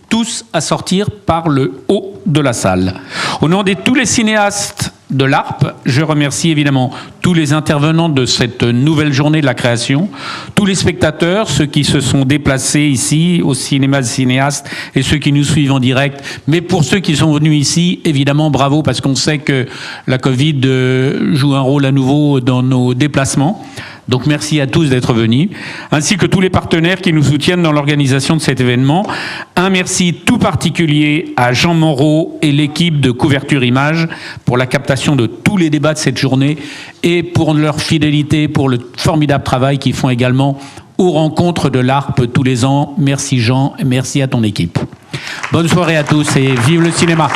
tous à sortir par le haut de la salle. Au nom de tous les cinéastes de l'ARP, je remercie évidemment tous les intervenants de cette nouvelle journée de la création, tous les spectateurs, ceux qui se sont déplacés ici au cinéma de cinéastes et ceux qui nous suivent en direct. Mais pour ceux qui sont venus ici, évidemment, bravo, parce qu'on sait que la Covid joue un rôle à nouveau dans nos déplacements. Donc merci à tous d'être venus, ainsi que tous les partenaires qui nous soutiennent dans l'organisation de cet événement. Un merci tout particulier à Jean Moreau et l'équipe de Couverture Image pour la captation de tous les débats de cette journée et pour leur fidélité, pour le formidable travail qu'ils font également aux rencontres de l'ARP tous les ans. Merci Jean et merci à ton équipe. Bonne soirée à tous et vive le cinéma.